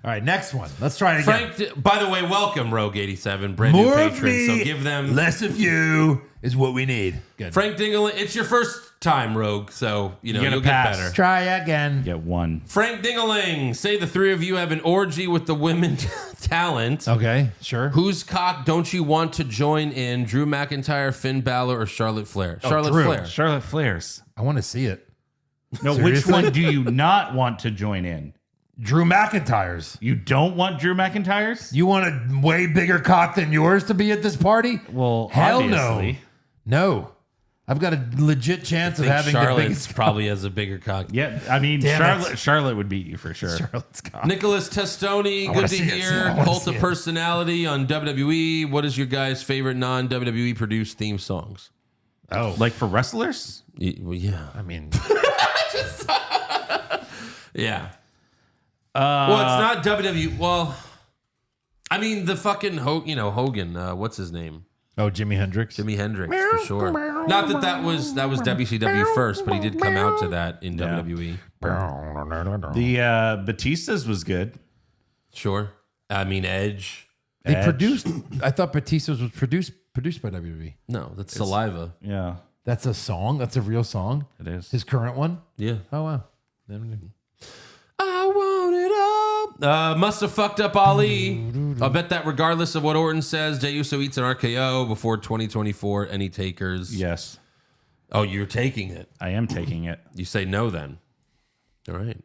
All right, next one. Let's try it again. Frank, by the way, welcome Rogue 87, brand new More of patron. me, So give them less of you is what we need. Good. Frank Dingle. It's your first time, Rogue, so You're you'll gonna get pass. better. Try again. Get one. Frank Dingaling, say the three of you have an orgy with the women talent. Okay, sure. Whose cock don't you want to join in? Drew McIntyre, Finn Balor, or Charlotte Flair? Charlotte Drew. Flair. Charlotte Flair's. I want to see it. No, Seriously? which one do you not want to join in? Drew McIntyre's. You don't want Drew McIntyre's? You want a way bigger cock than yours to be at this party? Well, Hell obviously. no. I've got a legit chance I of think having the Charlotte biggest probably has a bigger cock. Yeah, I mean, Damn it. Charlotte would beat you for sure. Charlotte's cock. Nicholas Testoni, wanna good to see it. I hear. wanna Cult see of it. Personality on WWE. What is your guys' favorite non-WWE produced theme songs? Oh, Like for wrestlers? Well, yeah. I mean, Yeah. Well, it's not WWE. Well, I mean, the fucking Hogan. What's his name? oh, Jimi Hendrix. Jimi Hendrix for sure. Not that was WCW first, but he did come out to that in WWE. The Batista's was good. Sure. I mean, Edge. They Edge. produced. I thought Batista's was produced by WWE. No, that's Saliva. Yeah, That's a song. That's a real song. it is. His current one. Yeah. Oh wow. I want it all. Must have fucked up Ali. I'll bet that regardless of what Orton says, Jey Uso eats an RKO before 2024. Any takers? Yes, Oh, you're taking it. I am taking it. You say no then. All right.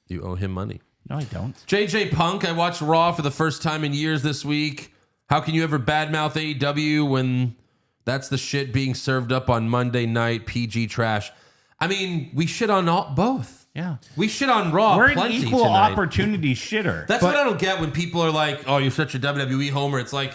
You owe him money. No, I don't. JJ Punk, I watched Raw for the first time in years this week. How can you ever badmouth AEW when that's the shit being served up on Monday night, PG trash? I mean, we shit on both. Yeah. We shit on Raw We're an plenty equal tonight. opportunity shitter. That's what I don't get when people are like, "Oh, you're such a WWE homer." It's like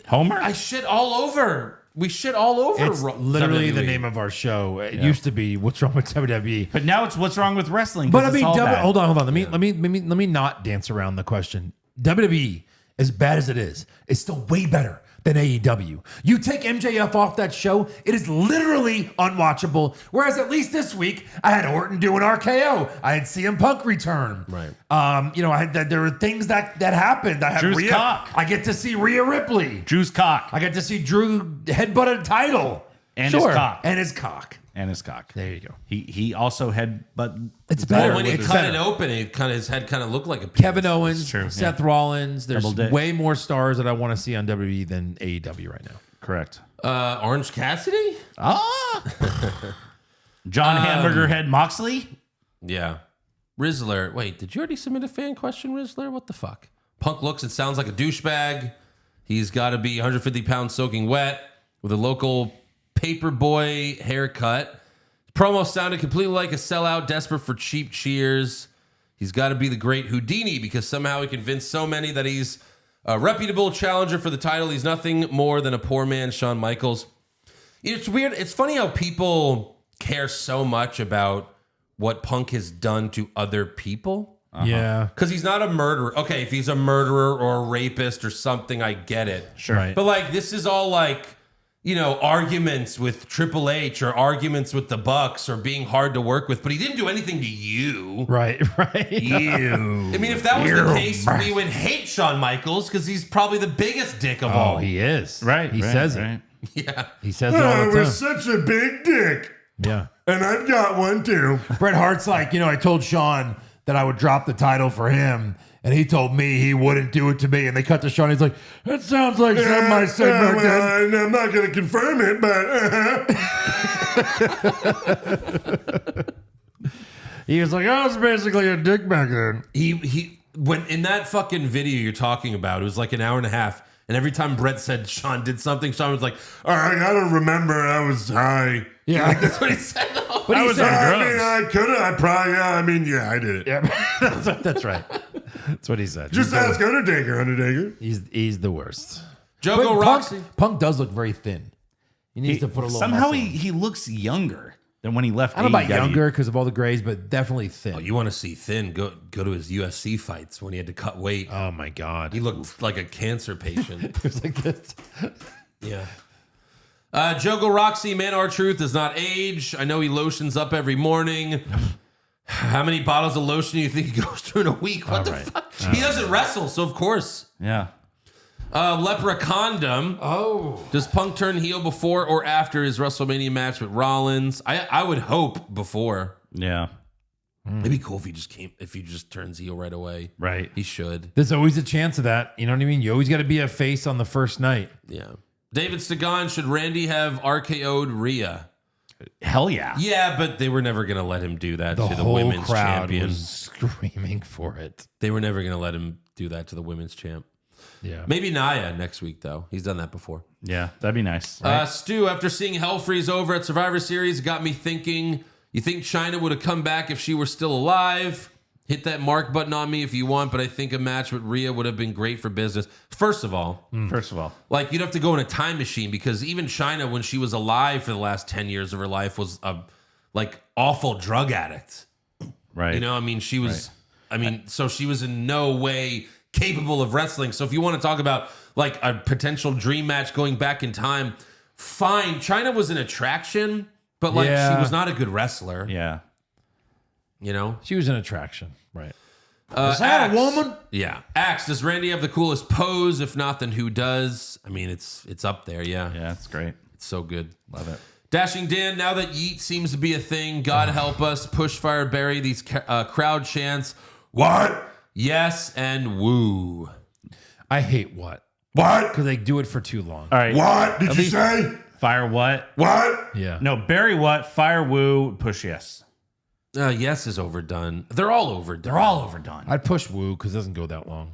Homer? I shit all over. We shit all over. It's literally the WWE. name of our show. It used to be "What's Wrong with WWE," But now it's what's wrong with wrestling. but I 'cause mean, it's all bad. hold on. Let me not dance around the question. WWE, as bad as it is still way better than AEW. You take MJF off that show, it is literally unwatchable. Whereas at least this week, I had Orton do an RKO. I had CM Punk return. Right. There were things that happened. I had Drew's Rhea. cock. I get to see Rhea Ripley. Drew's cock. I get to see Drew headbutt a title. And his cock. And his cock. And his cock. There you go. He also had, but It's better. Well, when he It's cut better. it open, his head kind of looked like a penis. Kevin Owens, true, Seth Rollins. There's Double dick. way more stars that I want to see on WWE than AEW right now. correct. Orange Cassidy. John Hamburger Head Moxley. Yeah. Rizzler. Wait, did you already submit a fan question, Rizzler? What the fuck? Punk looks and sounds like a douchebag. He's got to be 150 pounds soaking wet with a local paperboy haircut. Promo sounded completely like a sellout, desperate for cheap cheers. He's got to be the great Houdini because somehow he convinced so many that he's a reputable challenger for the title. He's nothing more than a poor man, Shawn Michaels. It's weird. It's funny how people care so much about what Punk has done to other people. Yeah. Because he's not a murderer. Okay, if he's a murderer or a rapist or something, I get it. Sure. Right. But like, this is all like, you know, arguments with Triple H or arguments with the Bucks or being hard to work with. But he didn't do anything to you. Right. You. I mean, if that was the case, we would hate Shawn Michaels because he's probably the biggest dick of all. Oh, he is. Right. He right, says right. it. Yeah. He says it all I the time. was such a big dick. Yeah. And I've got one too. Bret Hart's like, I told Sean that I would drop the title for him, and he told me he wouldn't do it to me. And they cut to Sean. He's like, that sounds like something I said back then. I'm not going to confirm it, but He was like, I was basically a dick back then. He when in that fucking video you're talking about, it was like an hour and a half. And every time Brett said Sean did something, Sean was like, I don't remember. I was high. Yeah. that's what he said. But I he was said, high. I mean, I could have. I probably, I did it. yeah, that's right. That's what he said. Just ask Undertaker. He's the worst. Jogo But Roxy. Punk does look very thin. He needs to put a little Somehow muscle on. he looks younger than when he left. I don't know about AEW. younger because of all the grays, but definitely thin. Oh, you want to see thin? Go to his UFC fights when he had to cut weight. Oh my God. He looked like a cancer patient. It was like this. Yeah. Jogo Roxy, man, our truth does not age. I know he lotions up every morning. How many bottles of lotion do you think he goes through in a week? What the fuck? He doesn't wrestle, so of course. Yeah. Leprechondom. Oh. Does Punk turn heel before or after his WrestleMania match with Rollins? I would hope before. Yeah. It'd be cool if he just turns heel right away. Right. He should. There's always a chance of that. You know what I mean? You always got to be a face on the first night. Yeah. David Sagan, should Randy have RKO'd Rhea? Hell yeah. Yeah, but they were never going to let him do that The to the whole women's crowd champion. was screaming for it. They were never going to let him do that to the women's champ. Yeah. Maybe Nia next week, though. He's done that before. Yeah. That'd be nice. Stu, after seeing Hell Freeze over at Survivor Series, it got me thinking, you think Chyna would have come back if she were still alive? Hit that mark button on me if you want, but I think a match with Rhea would have been great for business. First of all, like you'd have to go in a time machine because even Chyna, when she was alive for the last 10 years of her life, was a like awful drug addict. Right. You know, I mean, she was, so she was in no way capable of wrestling. So if you want to talk about like a potential dream match going back in time, fine. Chyna was an attraction, but like she was not a good wrestler. Yeah. You know? She was an attraction. Right. Is that a woman? Yeah. Axe, does Randy have the coolest pose? If not, then who does? I mean, it's up there, yeah. Yeah, it's great. It's so good. Love it. Dashing Dan, now that Yeet seems to be a thing, God help us, push, fire, bury these crowd chants. What? Yes, and woo. I hate what? What? Because they do it for too long. All right. What did you say? Fire what? What? Yeah. No, bury what? Fire woo. Push yes. Yes is overdone. They're all overdone. They're all overdone. I'd push Woo because it doesn't go that long.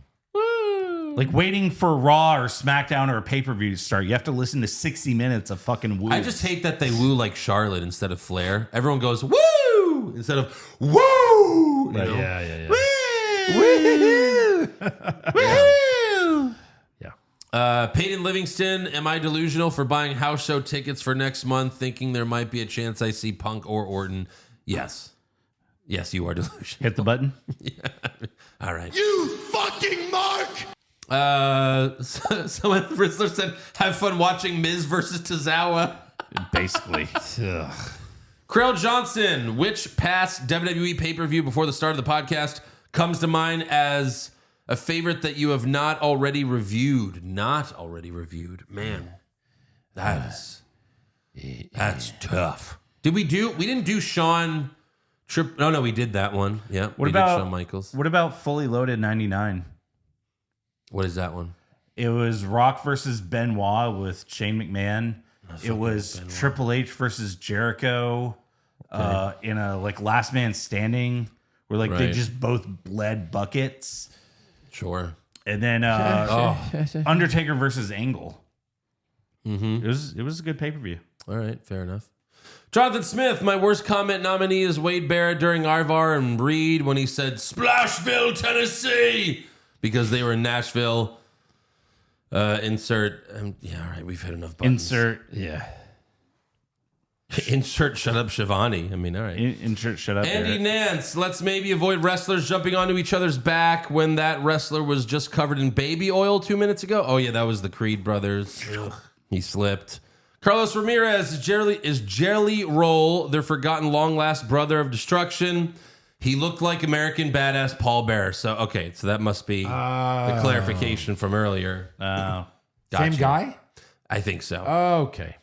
Like waiting for Raw or SmackDown or a pay-per-view to start. You have to listen to 60 minutes of fucking woo. I just hate that they woo like Charlotte instead of Flair. Everyone goes, woo! Instead of, woo! woo! You know? Yeah. Peyton Livingston, am I delusional for buying house show tickets for next month, thinking there might be a chance I see Punk or Orton? Yes. Yes, you are delusional. Hit the button. Yeah. All right. You fucking mark! Someone Rizzler said, have fun watching Miz versus Tozawa. Basically. Krell Johnson, which past WWE pay-per-view before the start of the podcast comes to mind as a favorite that you have not already reviewed? Not already reviewed. Man, that's tough. We didn't do Shawn No, we did that one. Yeah. What about Shawn Michaels? What about Fully Loaded 99? What is that one? It was Rock versus Benoit with Shane McMahon. It was Triple H versus Jericho in a last man standing where they just both bled buckets. Sure. And then Undertaker versus Angle. Mm-hmm. It was a good pay-per-view. All right, fair enough. Jonathan Smith, my worst comment nominee is Wade Barrett during Ivar and Reed when he said Splashville, Tennessee, because they were in Nashville. Insert. All right, we've hit enough buttons. Insert shut up Shivani. I mean, all right. Insert shut up Andy Eric. Nance, let's maybe avoid wrestlers jumping onto each other's back when that wrestler was just covered in baby oil 2 minutes ago. Oh, yeah, that was the Creed brothers. He slipped. Carlos Ramirez is Jelly Roll, their forgotten long-last brother of destruction. He looked like American badass Paul Bearer. So that must be the clarification from earlier. Gotcha. Same guy? I think so. Okay.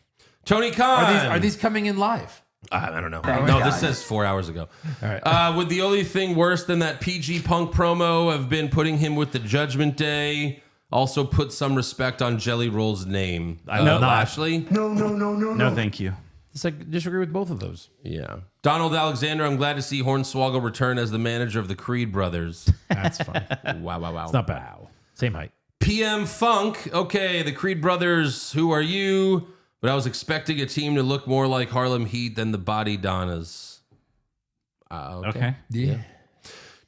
Tony Khan. Are these coming in live? I don't know. No, this says 4 hours ago. All right. Would the only thing worse than that PG Punk promo have been putting him with the Judgment Day? Also put some respect on Jelly Roll's name. Lashley? No, thank you. It's disagree with both of those. Yeah. Donald Alexander, I'm glad to see Hornswoggle return as the manager of the Creed brothers. That's fine. Wow. It's not bad. Same height. PM Funk, okay, the Creed brothers, who are you? But I was expecting a team to look more like Harlem Heat than the Body Donnas. Okay. Yeah.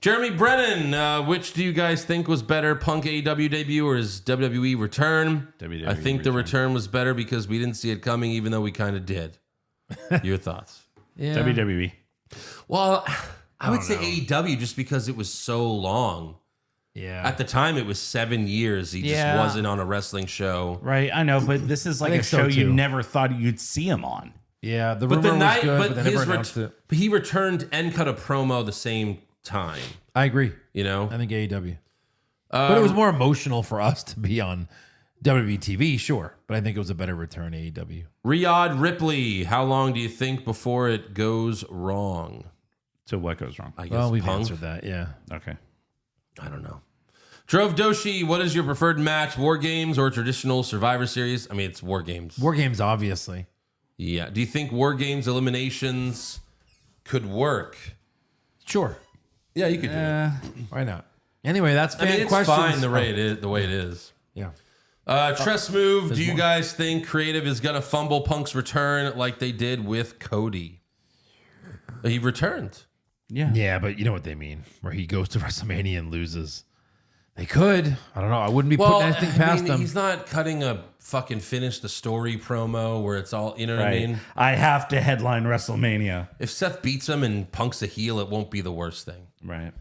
Jeremy Brennan, which do you guys think was better, Punk AEW debut or his WWE return? WWE I think the return was better because we didn't see it coming, even though we kind of did. Your thoughts? Yeah. WWE. Well, I would say AEW just because it was so long. Yeah. At the time, it was 7 years. He just wasn't on a wrestling show. Right, I know, but this is like a show you never thought you'd see him on. Yeah, the rumor was good, but they never announced it. But he returned and cut a promo the same time. I agree. You know? I think AEW. But it was more emotional for us to be on WWE TV, sure. But I think it was a better return AEW. Riyadh Ripley, how long do you think before it goes wrong? So what goes wrong? I guess we've Punk. answered that, yeah. Okay. I don't know. Drove Doshi, what is your preferred match? War Games or traditional Survivor Series? I mean, it's War Games. War Games, obviously. Yeah. Do you think War Games eliminations could work? Sure. Yeah, you could do it. Why not? Anyway, that's fan it's questions. fine the way it is. Yeah. Tress move. Do you guys think Creative is going to fumble Punk's return like they did with Cody? He returned. Yeah. Yeah, but you know what they mean, where he goes to WrestleMania and loses. They could. I don't know. I wouldn't be putting anything past them. He's not cutting a fucking finish the story promo where it's all, you know what I mean? I have to headline WrestleMania. If Seth beats him and Punk's a heel, it won't be the worst thing. Right.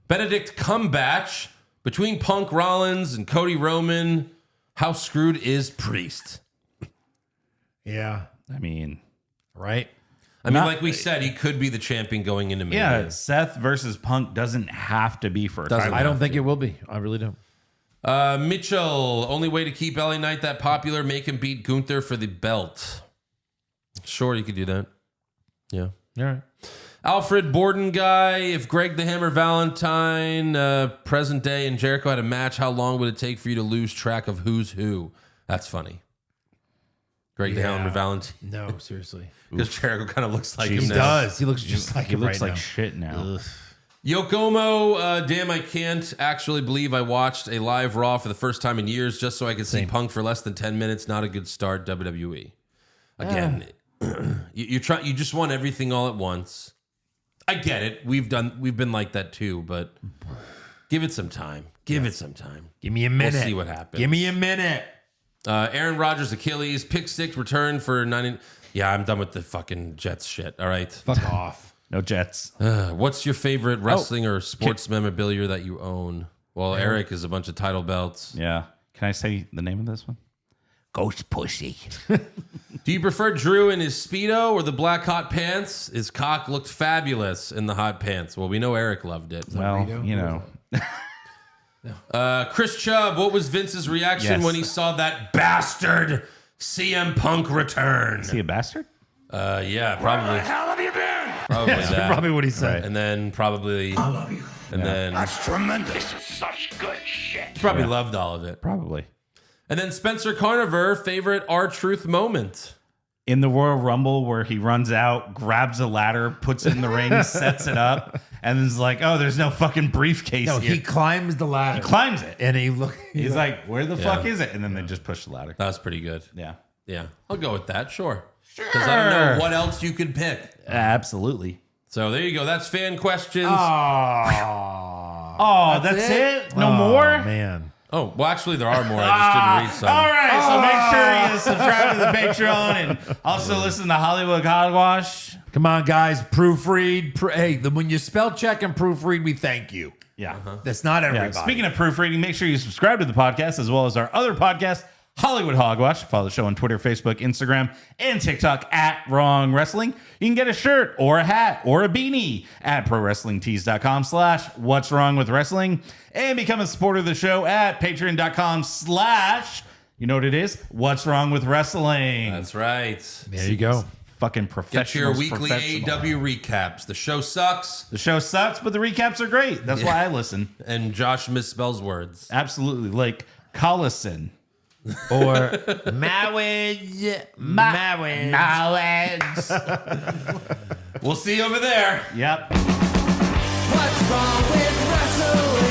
Benedict Cumberbatch between Punk, Rollins, and Cody Roman. How screwed is Priest? Yeah. I mean, right? I mean, like we said, he could be the champion going into Mania. Yeah, Seth versus Punk doesn't have to be for a title. I don't think it will be. I really don't. Mitchell, only way to keep LA Knight that popular, make him beat Gunther for the belt. Sure, you could do that. Yeah. All right. Alfred Borden guy, if Greg the Hammer Valentine, present day, and Jericho had a match, how long would it take for you to lose track of who's who? That's funny. Greg the Hammer Valentine. No, seriously. Because Jericho kind of looks like him He now. does. He looks just like He him looks right like now. shit now. Yokomo, damn, I can't actually believe I watched a live Raw for the first time in years just so I could see Punk for less than 10 minutes. Not a good start, WWE. Again, you just want everything all at once. I get it. We've been like that too, but give it some time. Give it some time. Give me a minute. We'll see what happens. Give me a minute. Aaron Rodgers' Achilles pick six return for 90. Yeah, I'm done with the fucking Jets shit. All right, Fuck off. No Jets. what's your favorite wrestling or sports memorabilia that you own? Well, Eric is a bunch of title belts. Yeah. Can I say the name of this one? Ghost pussy. Do you prefer Drew in his Speedo or the black hot pants? His cock looked fabulous in the hot pants. Well, we know Eric loved it. Well, you know. Chris Chubb, what was Vince's reaction Yes. when he saw that bastard CM Punk return? Is he a bastard? Yeah, probably. Where the hell have you been? Probably that. Probably what he said. And then probably. I love you. And then That's tremendous. This is such good shit. he probably loved all of it. Probably. And then Spencer Carniver, favorite R-Truth moment. In the Royal Rumble where he runs out, grabs a ladder, puts it in the ring, sets it up, and is like, oh, there's no fucking briefcase No, here. he climbs the ladder. He climbs it. And He's like, where the fuck is it? And then they just push the ladder. That was pretty good. Yeah. Yeah, I'll go with that. Sure. Because I don't know what else you could pick. Absolutely. So there you go. That's fan questions. Oh, that's it? No more? Man. Oh, well, actually, there are more. I just didn't read some. All right, so make sure you subscribe to the Patreon and also listen to Hollywood Hogwash. Come on, guys. Proofread. When you spell check and proofread, we thank you. Yeah. That's not Yeah. everybody. Speaking of proofreading, make sure you subscribe to the podcast as well as our other podcast, Hollywood Hogwash. Follow the show on Twitter, Facebook, Instagram, and TikTok at Wrong Wrestling. You can get a shirt or a hat or a beanie at ProWrestlingTees.com/What's Wrong with Wrestling and become a supporter of the show at Patreon.com/ you know what it is? What's Wrong with Wrestling? That's right. There you go. Fucking Get professional. your weekly AEW recaps. The show sucks, The show sucks, but the recaps are great. That's why I listen. and Josh misspells words. Absolutely. Like Collison. Or Mowins. We'll see you over there. Yep. What's wrong with wrestling?